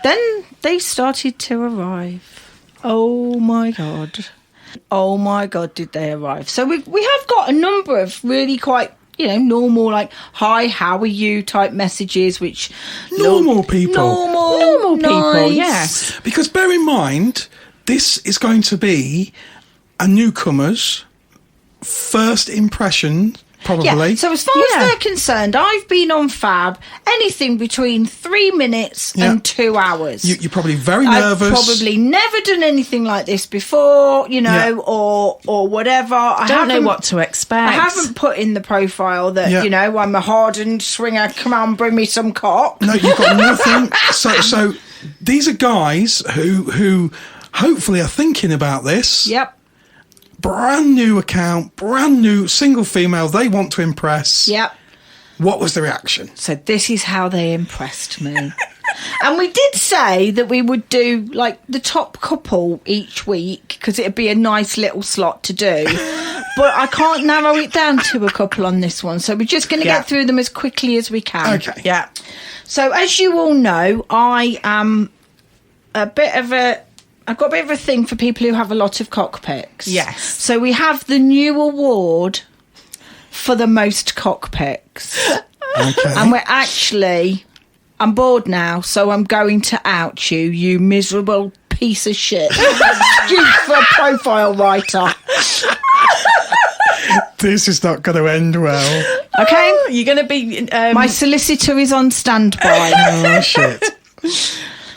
Speaker 3: then they started to arrive. Oh my God. Oh my God, did they arrive. So we have got a number of really quite, normal, like, hi, how are you type messages, which...
Speaker 2: Normal people.
Speaker 3: Normal
Speaker 4: people,
Speaker 3: nice.
Speaker 4: yes.
Speaker 2: Because bear in mind, this is going to be a newcomer's first impression, probably.
Speaker 3: Yeah, so as far as they're concerned, I've been on Fab anything between 3 minutes and 2 hours.
Speaker 2: You're probably very nervous.
Speaker 3: I've probably never done anything like this before, or whatever. I
Speaker 4: don't know what to expect.
Speaker 3: I haven't put in the profile that, I'm a hardened swinger, come on, bring me some cock.
Speaker 2: No, you've got nothing. So these are guys who hopefully are thinking about this.
Speaker 3: Yep.
Speaker 2: Brand new account, brand new single female, they want to impress.
Speaker 3: Yep.
Speaker 2: What was the reaction?
Speaker 3: So this is how they impressed me. And we did say that we would do like the top couple each week because it'd be a nice little slot to do. But I can't narrow it down to a couple on this one. So we're just going to get through them as quickly as we can.
Speaker 2: Okay.
Speaker 4: Yeah.
Speaker 3: So as you all know, I am I've got a bit of a thing for people who have a lot of cockpicks.
Speaker 4: Yes.
Speaker 3: So we have the new award for the most cockpicks.
Speaker 2: Okay.
Speaker 3: And I'm bored now, so I'm going to out you miserable piece of shit. You for a profile writer.
Speaker 2: This is not going to end well.
Speaker 3: Okay?
Speaker 4: You're going to be...
Speaker 3: My solicitor is on standby.
Speaker 2: Oh, shit.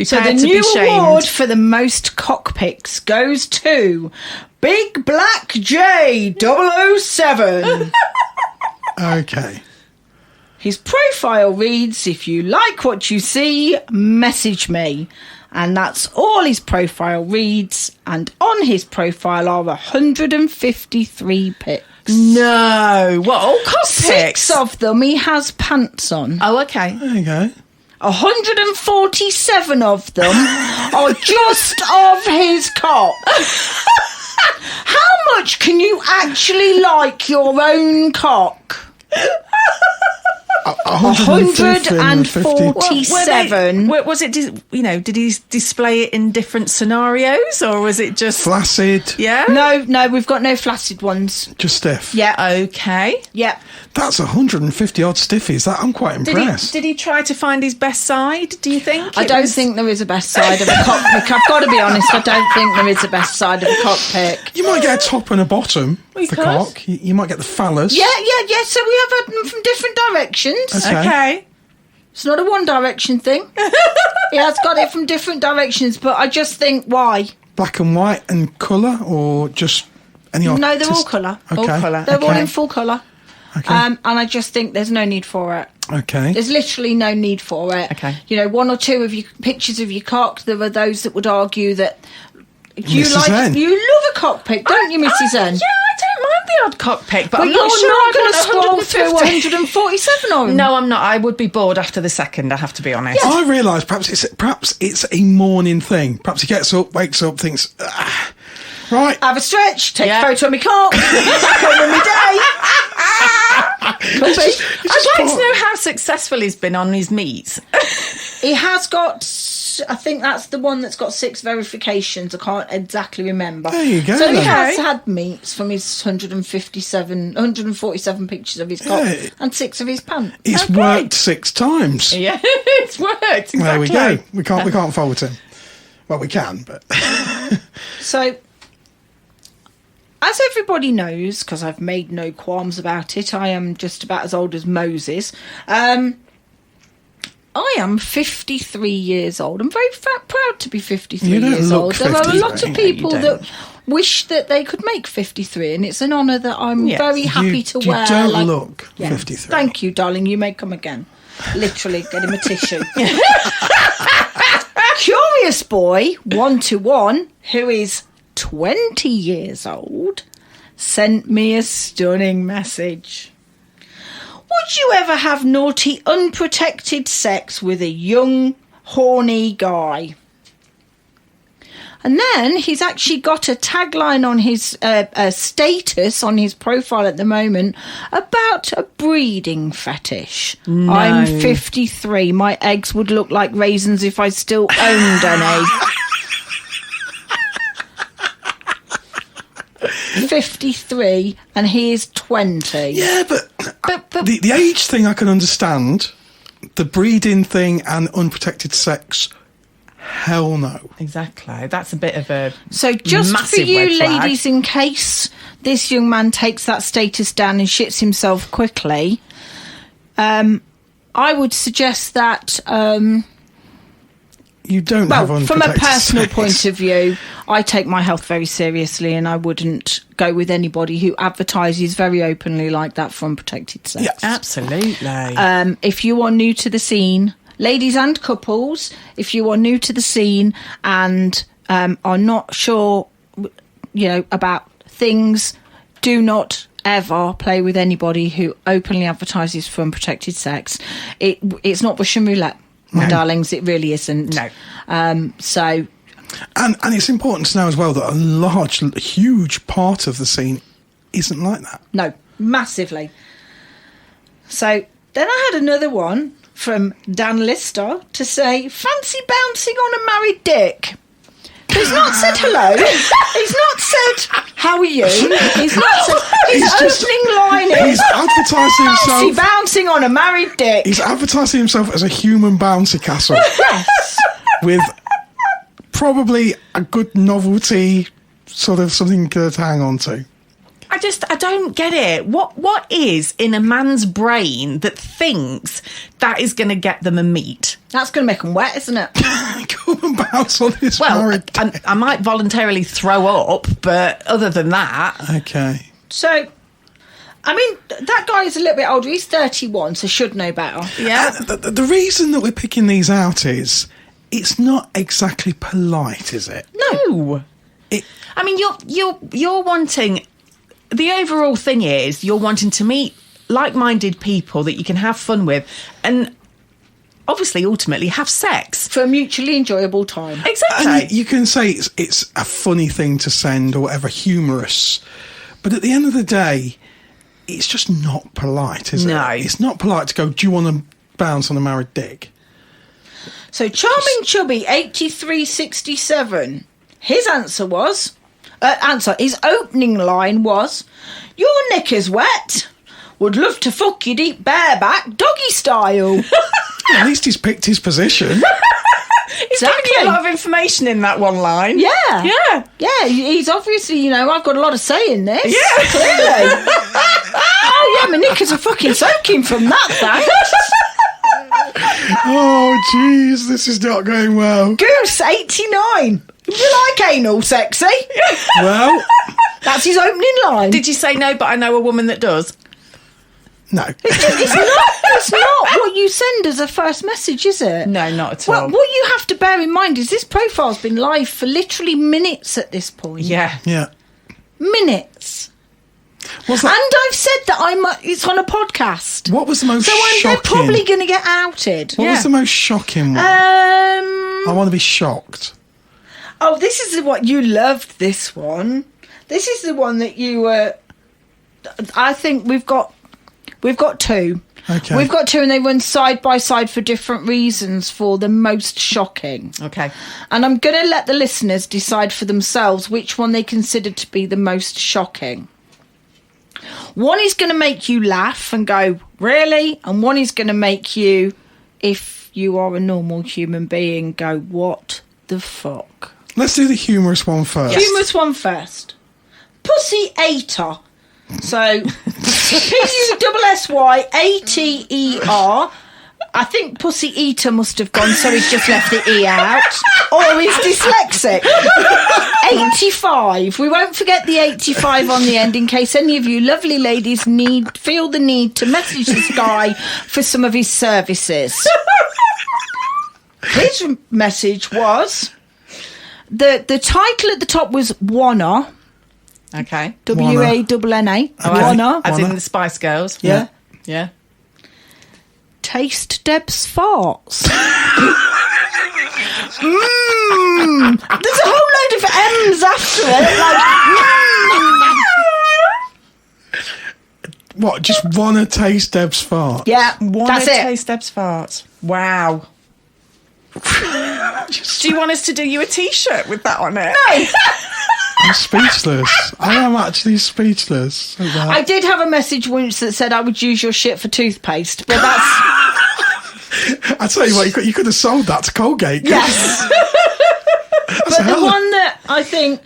Speaker 3: So the new award for the most cockpicks goes to Big Black J 007.
Speaker 2: Okay.
Speaker 3: His profile reads, if you like what you see, message me. And that's all his profile reads. And on his profile are 153 pics.
Speaker 4: No. What, all cock pics?
Speaker 3: 6 of them he has pants on.
Speaker 4: Oh, okay.
Speaker 2: There you go.
Speaker 3: 147 of them are just of his cock. How much can you actually like your own cock? 147.
Speaker 4: Was it, did he display it in different scenarios or was it just...
Speaker 2: Flaccid.
Speaker 4: Yeah?
Speaker 3: No, we've got no flaccid ones.
Speaker 2: Just stiff.
Speaker 3: Yeah.
Speaker 4: Okay.
Speaker 3: Yeah.
Speaker 2: That's 150 odd stiffies. I'm quite impressed.
Speaker 4: Did he try to find his best side, do you think?
Speaker 3: I don't think there is a best side of a cockpick. I've got to be honest, I don't think there is a best side of a cockpick.
Speaker 2: You might get a top and a bottom
Speaker 4: We
Speaker 2: for
Speaker 4: could.
Speaker 2: cock. You might get the phallus.
Speaker 3: Yeah. So we have had them from different directions.
Speaker 4: Okay.
Speaker 3: It's not a one direction thing. He has got it from different directions, but I just think, why?
Speaker 2: Black and white and colour or just any
Speaker 3: No, they're all colour.
Speaker 2: Okay.
Speaker 4: All colour.
Speaker 3: They're all
Speaker 2: Okay.
Speaker 3: in full colour.
Speaker 2: Okay.
Speaker 3: And I just think there's no need for it.
Speaker 2: Okay.
Speaker 3: There's literally no need for it.
Speaker 4: Okay.
Speaker 3: One or two of your pictures of your cock, there are those that would argue that you
Speaker 2: Mrs. N.
Speaker 3: you love a cockpick, don't you, Mrs. N?
Speaker 4: Yeah, I don't mind the odd cock pic, but I'm
Speaker 3: you're
Speaker 4: not sure
Speaker 3: not going to
Speaker 4: I'd
Speaker 3: scroll
Speaker 4: want
Speaker 3: through 147 of them.
Speaker 4: No, I'm not. I would be bored after the second, I have to be honest.
Speaker 2: I realise perhaps it's a morning thing. Perhaps he gets up, wakes up, thinks, right.
Speaker 3: Have a stretch, take
Speaker 4: Yeah.
Speaker 3: a photo of me cock, back on with my day. Could be.
Speaker 4: I'd like to know how successful he's been on his meets.
Speaker 3: He has got, I think that's the one that's got 6 verifications. I can't exactly remember.
Speaker 2: There you go,
Speaker 3: So he
Speaker 2: then.
Speaker 3: has had meets from his 147 pictures of his cock
Speaker 2: Yeah.
Speaker 3: and 6 of his pants.
Speaker 2: It's worked 6 times.
Speaker 4: Yeah, it's worked. Exactly.
Speaker 2: There we go. We can't fault him. Well, we can, but
Speaker 3: So, as everybody knows, because I've made no qualms about it, I am just about as old as Moses. I am 53 years old. I'm very proud to be 53
Speaker 2: You don't
Speaker 3: years
Speaker 2: look
Speaker 3: old. There are a lot
Speaker 2: 53.
Speaker 3: of people
Speaker 4: No, you
Speaker 3: that wish that they could make 53, and it's an honour that I'm very happy to wear.
Speaker 2: You don't look 53.
Speaker 3: Thank you, darling. You may come again. Literally, get him a tissue. Curious Boy 121, who is 20 years old, sent me a stunning message. Would you ever have naughty, unprotected sex with a young, horny guy? And then he's actually got a tagline on his status on his profile at the moment about a breeding fetish. No. I'm 53. My eggs would look like raisins if I still owned an egg. 53 and he is 20.
Speaker 2: Yeah, but the age thing I can understand. The breeding thing and unprotected sex, hell no.
Speaker 4: Exactly. That's a bit of a
Speaker 3: So just for you ladies, in case this young man takes that status down and shits himself quickly, I would suggest that...
Speaker 2: you don't have unprotected
Speaker 3: from a personal
Speaker 2: sex.
Speaker 3: point of view, I take my health very seriously, and I wouldn't go with anybody who advertises very openly like that for unprotected sex.
Speaker 2: Yes.
Speaker 4: Absolutely.
Speaker 3: If you are new to the scene, ladies and couples, if you are new to the scene and are not sure, about things, do not ever play with anybody who openly advertises for unprotected sex. It's not Russian roulette. My darlings, it really isn't.
Speaker 4: No.
Speaker 3: And
Speaker 2: it's important to know as well that a huge part of the scene isn't like that.
Speaker 3: No, massively. So then I had another one from Dan Lister to say, fancy bouncing on a married dick. He's not said hello. He's not said, how are you? He's not said, his opening line is,
Speaker 2: he's advertising himself.
Speaker 3: Fancy bouncing on a married dick.
Speaker 2: He's advertising himself as a human bouncy castle.
Speaker 3: Yes.
Speaker 2: With probably a good novelty, sort of something to hang on to.
Speaker 4: I don't get it. What is in a man's brain that thinks that is going to get them a meet?
Speaker 3: That's going to make them wet, isn't it?
Speaker 2: Come and bounce on this married dick.
Speaker 4: I might voluntarily throw up, but other than that...
Speaker 2: Okay.
Speaker 3: So, that guy is a little bit older. He's 31, so should know better.
Speaker 4: Yeah.
Speaker 2: The reason that we're picking these out is it's not exactly polite, is it?
Speaker 4: No. You're wanting... The overall thing is you're wanting to meet like-minded people that you can have fun with and obviously ultimately have sex.
Speaker 3: For a mutually enjoyable time.
Speaker 4: Exactly.
Speaker 2: And you can say it's a funny thing to send or whatever, humorous. But at the end of the day, it's just not polite, is it?
Speaker 4: No.
Speaker 2: It's not polite to go, do you want to bounce on a married dick?
Speaker 3: So Charming Chubby 8367, his answer was... his opening line was, your knickers wet. Would love to fuck you deep bareback, doggy style.
Speaker 2: Yeah, at least he's picked his position.
Speaker 4: He's giving you a lot of information in that one line.
Speaker 3: Yeah. He's obviously, I've got a lot of say in this.
Speaker 4: Yeah.
Speaker 3: Clearly. Oh, yeah, my knickers are fucking soaking from that, thanks.
Speaker 2: Oh, jeez, this is not going well.
Speaker 3: Goose 89. Would you like anal sexy?
Speaker 2: Well,
Speaker 3: that's his opening line.
Speaker 4: Did you say no, but I know a woman that does?
Speaker 2: no.
Speaker 3: It's not what you send as a first message, is it?
Speaker 4: No, not at all.
Speaker 3: Well, what you have to bear in mind is this profile's been live for literally minutes at this point.
Speaker 4: Yeah.
Speaker 3: Minutes.
Speaker 2: What's that?
Speaker 3: And I've said that it's on a podcast.
Speaker 2: What was the most
Speaker 3: So
Speaker 2: shocking?
Speaker 3: they're probably going to get outed.
Speaker 2: What was the most shocking one? I want to be shocked.
Speaker 3: Oh, this is what you loved, this one. This is the one that you were... I think we've got two.
Speaker 2: Okay.
Speaker 3: We've got two, and they run side by side for different reasons for the most shocking.
Speaker 4: Okay.
Speaker 3: And I'm going to let the listeners decide for themselves which one they consider to be the most shocking. One is going to make you laugh and go, really? And one is going to make you, if you are a normal human being, go, what the fuck?
Speaker 2: Let's do the humorous one first.
Speaker 3: Yes. Humorous one first. Pussy Ater. So, PussyAter. I think Pussy Eater must have gone, so he's just left the E out. Or he's dyslexic. 85. We won't forget the 85 on the end in case any of you lovely ladies feel the need to message this guy for some of his services. His message was... The title at the top was Wanna.
Speaker 4: Okay.
Speaker 3: W-A-N-N-A. Wanna.
Speaker 4: As in the Spice Girls.
Speaker 3: Yeah.
Speaker 4: Yeah.
Speaker 3: Taste Deb's farts. There's a whole load of M's after it. Like,
Speaker 2: What? Just wanna taste Deb's fart?
Speaker 3: yeah, that's it.
Speaker 4: Taste Deb's farts. Wow. Do you want us to do you a T-shirt with that on it?
Speaker 3: No.
Speaker 2: I'm speechless. I am actually speechless.
Speaker 3: I did have a message once that said I would use your shit for toothpaste, but that's...
Speaker 2: I tell you what, you could have sold that to Colgate.
Speaker 3: Yes. But the one that I think...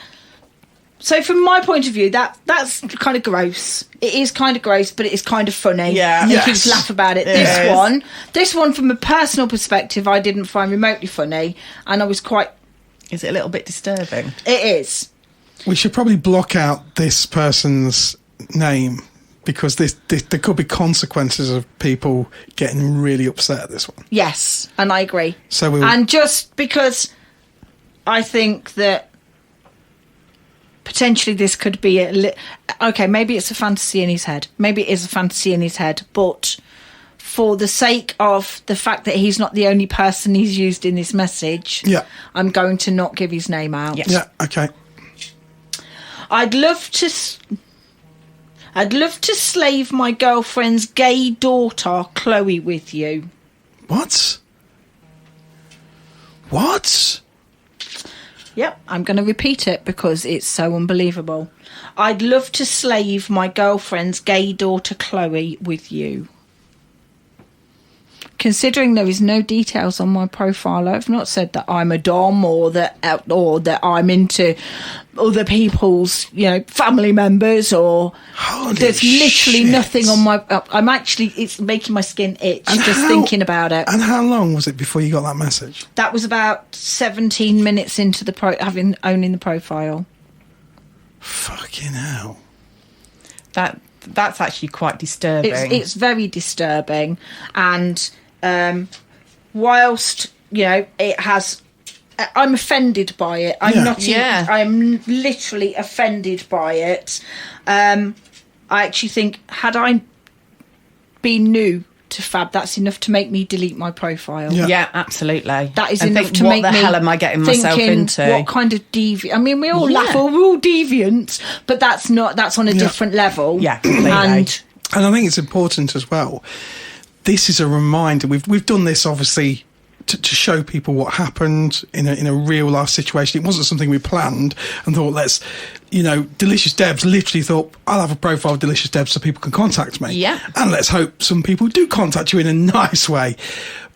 Speaker 3: So from my point of view, that's kind of gross. It is kind of gross, but it is kind of funny.
Speaker 4: Yeah.
Speaker 3: You
Speaker 2: Yes.
Speaker 3: can just laugh about it. This one, from a personal perspective, I didn't find remotely funny, and I was quite...
Speaker 4: Is it a little bit disturbing?
Speaker 3: It is.
Speaker 2: We should probably block out this person's name because there could be consequences of people getting really upset at this one.
Speaker 3: Yes, and I agree.
Speaker 2: So we'll...
Speaker 3: And just because I think that potentially this could be okay, maybe it's a fantasy in his head. Maybe it is a fantasy in his head, but for the sake of the fact that he's not the only person he's used in this message,
Speaker 2: Yeah.
Speaker 3: I'm going to not give his name out.
Speaker 4: Yes.
Speaker 2: Yeah, okay.
Speaker 3: I'd love to slave my girlfriend's gay daughter, Chloe, with you.
Speaker 2: What? What?
Speaker 3: Yep, I'm going to repeat it because it's so unbelievable. I'd love to slave my girlfriend's gay daughter, Chloe, with you. Considering there is no details on my profile, I've not said that I'm a dom or that I'm into other people's, family members, or
Speaker 2: Holy
Speaker 3: there's literally
Speaker 2: shit.
Speaker 3: nothing on my. It's making my skin itch thinking about it.
Speaker 2: And how long was it before you got that message?
Speaker 3: That was about 17 minutes into owning the profile.
Speaker 2: Fucking hell.
Speaker 4: That's actually quite disturbing.
Speaker 3: It's very disturbing, and whilst it has, I'm offended by it. I'm not.
Speaker 4: Yeah.
Speaker 3: I'm literally offended by it. I actually think had I been new to Fab, that's enough to make me delete my profile.
Speaker 4: Yeah, absolutely.
Speaker 3: That is
Speaker 4: and
Speaker 3: enough
Speaker 4: think,
Speaker 3: to make me.
Speaker 4: What the hell am I getting myself into?
Speaker 3: What kind of deviant? I mean, we all laugh. We're all deviant, but that's on a different level.
Speaker 4: Yeah, completely.
Speaker 2: And I think it's important as well. This is a reminder. We've done this obviously to show people what happened in a real life situation. It wasn't something we planned and thought, Delicious Debs literally thought, I'll have a profile of Delicious Debs so people can contact me.
Speaker 4: Yeah.
Speaker 2: And let's hope some people do contact you in a nice way.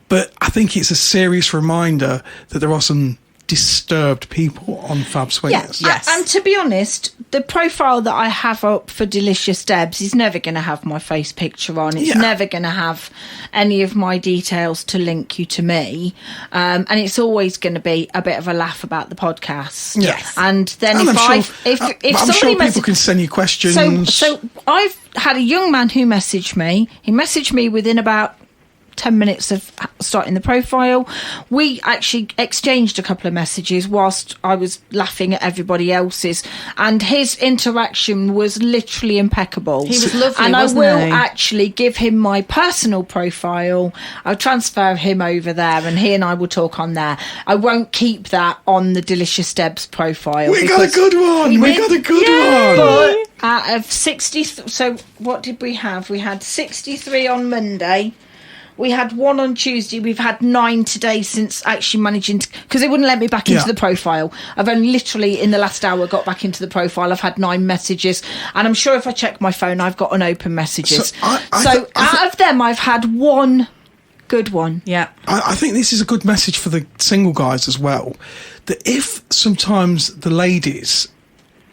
Speaker 2: But I think it's a serious reminder that there are some disturbed people on Fab Swingers.
Speaker 3: Yes. And to be honest, the profile that I have up for Delicious Debs is never going to have my face picture on. It's never going to have any of my details to link you to me. And it's always going to be a bit of a laugh about the podcast.
Speaker 2: Yes.
Speaker 3: And then
Speaker 2: and
Speaker 3: if
Speaker 2: I'm
Speaker 3: somebody
Speaker 2: sure people can send you questions.
Speaker 3: So I've had a young man who messaged me. He messaged me within about 10 minutes of starting the profile. We actually exchanged a couple of messages whilst I was laughing at everybody else's, and his interaction was literally impeccable.
Speaker 4: He was lovely,
Speaker 3: and
Speaker 4: wasn't
Speaker 3: I will
Speaker 4: he?
Speaker 3: actually give him my personal profile. I'll transfer him over there and he and I will talk on there. I won't keep that on the Delicious Debs profile.
Speaker 2: We got a good one. We got a good one.
Speaker 3: But out of 60, so what did we have? We had 63 on Monday. We had 1 on Tuesday. We've had 9 today since actually managing to... Because it wouldn't let me back into the profile. I've only literally, in the last hour, got back into the profile. I've had 9 messages. And I'm sure if I check my phone, I've got unopened messages. So out of them, I've had 1 good one.
Speaker 4: Yeah.
Speaker 2: I think this is a good message for the single guys as well. That if sometimes the ladies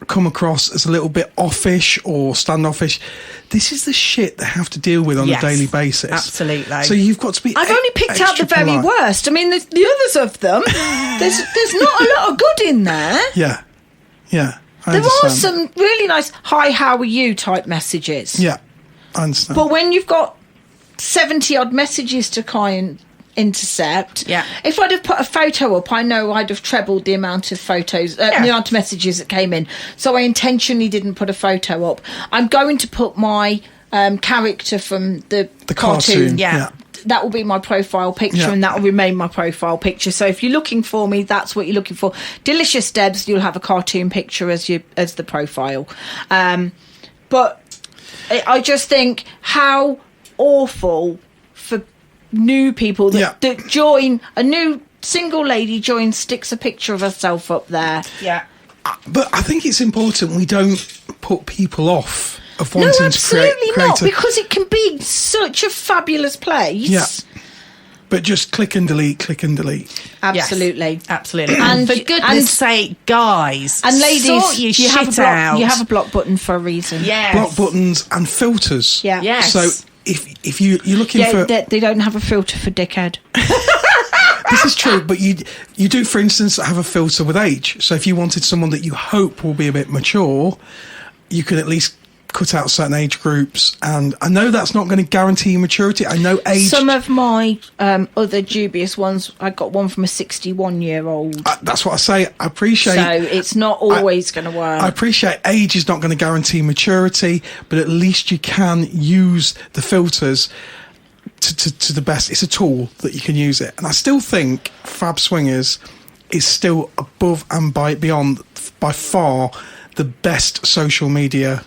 Speaker 2: come across as a little bit offish or standoffish, this is the shit they have to deal with on a daily basis.
Speaker 4: Absolutely.
Speaker 2: So you've got to be.
Speaker 3: I've only picked out the very worst. I mean, the others of them, there's not a lot of good in there.
Speaker 2: Yeah. I
Speaker 3: there
Speaker 2: understand.
Speaker 3: are some really nice "Hi, how are you" type messages.
Speaker 2: Yeah, I understand.
Speaker 3: But when you've got 70 odd messages to try and intercept, if I'd have put a photo up, I know I'd have trebled the amount of photos, the amount of messages that came in. So I intentionally didn't put a photo up. I'm going to put my character from the cartoon. That will be my profile picture, and that will remain my profile picture. So if you're looking for me, that's what you're looking for. Delicious Debs, you'll have a cartoon picture as the profile. But I just think how awful for new people that join, a new single lady joins, sticks a picture of herself up there.
Speaker 4: Yeah.
Speaker 2: But I think it's important we don't put people off of wanting to create.
Speaker 3: Absolutely not, because it can be such a fabulous place.
Speaker 2: Yeah. But just click and delete.
Speaker 3: Absolutely.
Speaker 4: Yes, absolutely.
Speaker 3: And
Speaker 4: for goodness sake, guys,
Speaker 3: and ladies,
Speaker 4: sort your
Speaker 3: you have
Speaker 4: shit out.
Speaker 3: You have a block button for a reason.
Speaker 4: Yes.
Speaker 2: Block buttons and filters.
Speaker 3: Yeah.
Speaker 4: Yes.
Speaker 2: So if you're looking for...
Speaker 3: They don't have a filter for dickhead.
Speaker 2: This is true, but you do, for instance, have a filter with age. So if you wanted someone that you hope will be a bit mature, you can at least cut out certain age groups. And I know that's not going to guarantee maturity. I know age...
Speaker 3: Some of my other dubious ones, I got one from a 61-year-old.
Speaker 2: That's what I say. I appreciate...
Speaker 3: So it's not always going to work.
Speaker 2: I appreciate age is not going to guarantee maturity, but at least you can use the filters to the best. It's a tool that you can use it. And I still think Fab Swingers is still above and beyond, by far, the best social media.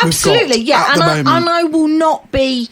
Speaker 3: Absolutely, yeah. And I will not be,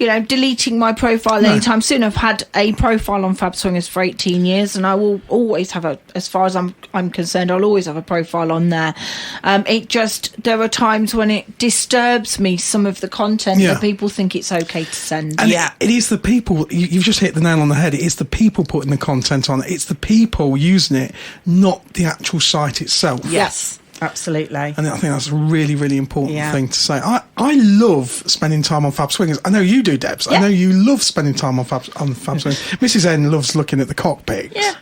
Speaker 3: deleting my profile anytime soon. I've had a profile on Fab Swingers for 18 years, and I will always have as far as I'm concerned, I'll always have a profile on there. There are times when it disturbs me, some of the content that people think it's okay to send.
Speaker 2: And it is the people, you've just hit the nail on the head. It is the people putting the content on it. It's the people using it, not the actual site itself.
Speaker 4: Yes. Absolutely.
Speaker 2: And I think that's a really, really important thing to say. I love spending time on Fab Swingers. I know you do, Debs. Yeah. I know you love spending time on Fab Swingers. Mrs. N loves looking at the cockpits. Yeah.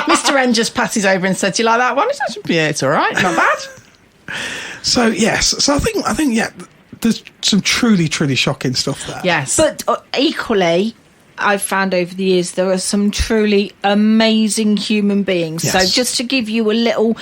Speaker 4: Mr. N just passes over and said, "Do you like that one?" It's all right, not bad.
Speaker 2: So yes, so I think there's some truly, truly shocking stuff there.
Speaker 4: Yes,
Speaker 3: but equally, I've found over the years there are some truly amazing human beings.
Speaker 2: Yes.
Speaker 3: So just to give you a little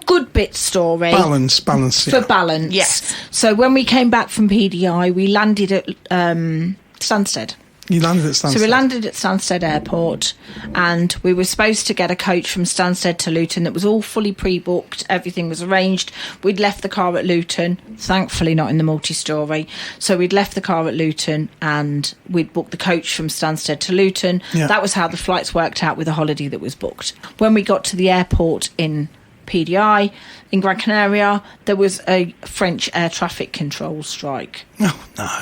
Speaker 3: good bit story.
Speaker 2: Balance.
Speaker 3: For balance.
Speaker 4: Yes.
Speaker 3: So when we came back from PDI, we landed at Stansted.
Speaker 2: You landed at Stansted?
Speaker 3: So we landed at Stansted Airport, and we were supposed to get a coach from Stansted to Luton that was all fully pre-booked. Everything was arranged. We'd left the car at Luton, thankfully not in the multi-storey. So we'd left the car at Luton and we'd booked the coach from Stansted to Luton. Yeah. That was how the flights worked out with the holiday that was booked. When we got to the airport in PDI, in Gran Canaria, there was a French air traffic control strike.
Speaker 2: Oh, no.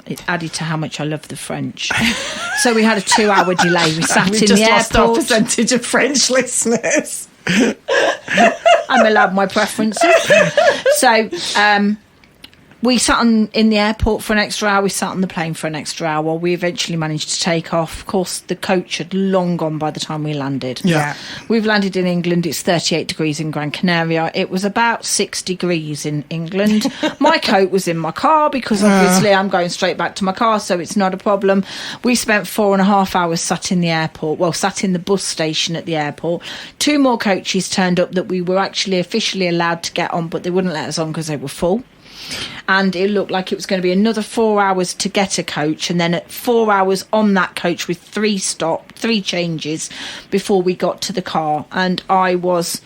Speaker 3: It added to how much I love the French. So we had a 2-hour delay. We sat
Speaker 4: We've
Speaker 3: in
Speaker 4: just
Speaker 3: the
Speaker 4: lost
Speaker 3: airport.
Speaker 4: Our percentage of French listeners.
Speaker 3: I'm allowed my preferences. So we sat in the airport for an extra hour. We sat on the plane for an extra hour. We eventually managed to take off. Of course, the coach had long gone by the time we landed.
Speaker 2: Yeah.
Speaker 3: We've landed in England. It's 38 degrees in Gran Canaria. It was about 6 degrees in England. My coat was in my car because obviously I'm going straight back to my car, so it's not a problem. We spent 4.5 hours sat in the airport. Well, sat in the bus station at the airport. 2 more coaches turned up that we were actually officially allowed to get on, but they wouldn't let us on because they were full. And it looked like it was going to be another 4 hours to get a coach, and then at 4 hours on that coach with 3 changes before we got to the car. And I was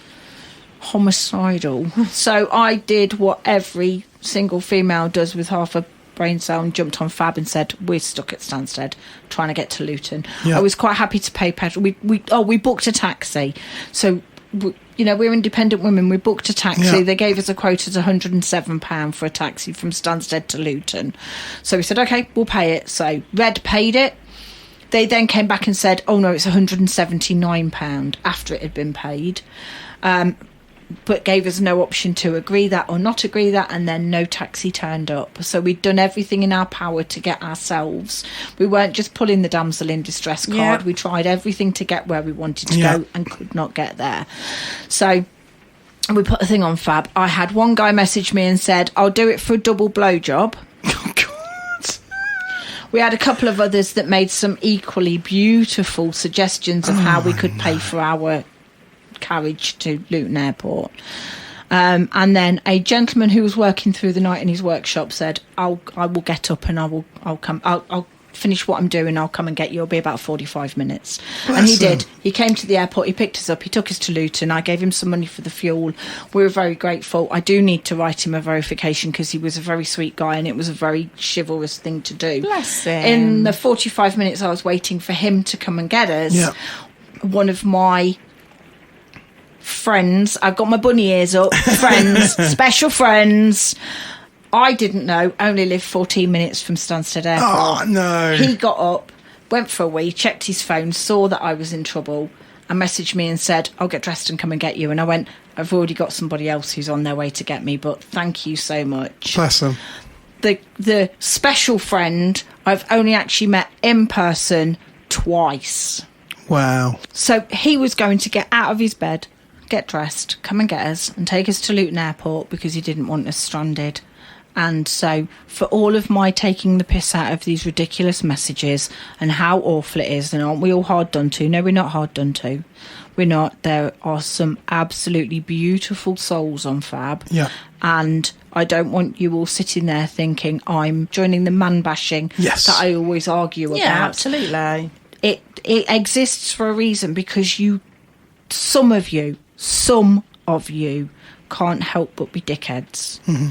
Speaker 3: homicidal. So I did what every single female does with half a brain cell and jumped on Fab and said, "We're stuck at Stansted trying to get to Luton." Yeah. I was quite happy to pay petrol. We booked a taxi. So we're independent women. We booked a taxi. Yeah. They gave us a quote at £107 for a taxi from Stansted to Luton. So we said, okay, we'll pay it. So Red paid it. They then came back and said, oh no, it's £179 after it had been paid. But gave us no option to agree that or not agree that, and then no taxi turned up. So we'd done everything in our power to get ourselves. We weren't just pulling the damsel in distress card.
Speaker 4: Yeah.
Speaker 3: We tried everything to get where we wanted to go and could not get there. So we put a thing on Fab. I had one guy message me and said, I'll do it for a double blowjob.
Speaker 2: Oh, God.
Speaker 3: We had a couple of others that made some equally beautiful suggestions of how we could pay for our carriage to Luton Airport. And then a gentleman who was working through the night in his workshop said, I will get up and I'll finish what I'm doing, I'll come and get you. It'll be about 45 minutes. And he did. He came to the airport, he picked us up, he took us to Luton. I gave him some money for the fuel. We were very grateful. I do need to write him a verification because he was a very sweet guy and it was a very chivalrous thing to do.
Speaker 4: Bless him.
Speaker 3: In the 45 minutes I was waiting for him to come and get us, one of my friends, I've got my bunny ears up, friends, special friends, I didn't know, only lived 14 minutes from Stansted Airport.
Speaker 2: Oh, no.
Speaker 3: He got up, went for a wee, checked his phone, saw that I was in trouble, and messaged me and said, I'll get dressed and come and get you. And I went, I've already got somebody else who's on their way to get me, but thank you so much.
Speaker 2: Bless him.
Speaker 3: The special friend, I've only actually met in person twice.
Speaker 2: Wow.
Speaker 3: So he was going to get out of his bed, get dressed, come and get us, and take us to Luton Airport because he didn't want us stranded. And so for all of my taking the piss out of these ridiculous messages and how awful it is, and aren't we all hard done to? No, we're not hard done to. We're not. There are some absolutely beautiful souls on Fab.
Speaker 2: Yeah.
Speaker 3: And I don't want you all sitting there thinking I'm joining the man bashing that I always argue about.
Speaker 4: Yeah, absolutely.
Speaker 3: It exists for a reason because some of you can't help but be dickheads. Mm-hmm.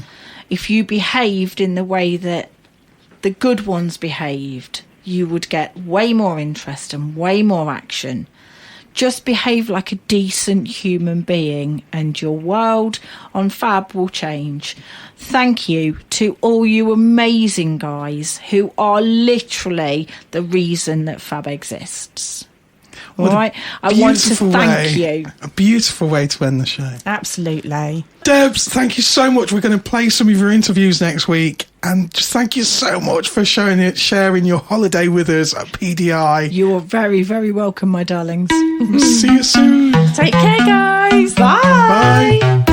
Speaker 3: If you behaved in the way that the good ones behaved, you would get way more interest and way more action. Just behave like a decent human being and your world on Fab will change. Thank you to all you amazing guys who are literally the reason that Fab exists. All right, I want to thank you.
Speaker 2: A beautiful way to end the show.
Speaker 4: Absolutely.
Speaker 2: Debs, thank you so much. We're going to play some of your interviews next week. And just thank you so much for sharing your holiday with us at PDI.
Speaker 3: You are very, very welcome, my darlings.
Speaker 2: See you soon.
Speaker 4: Take care, guys.
Speaker 3: Bye.
Speaker 2: Bye.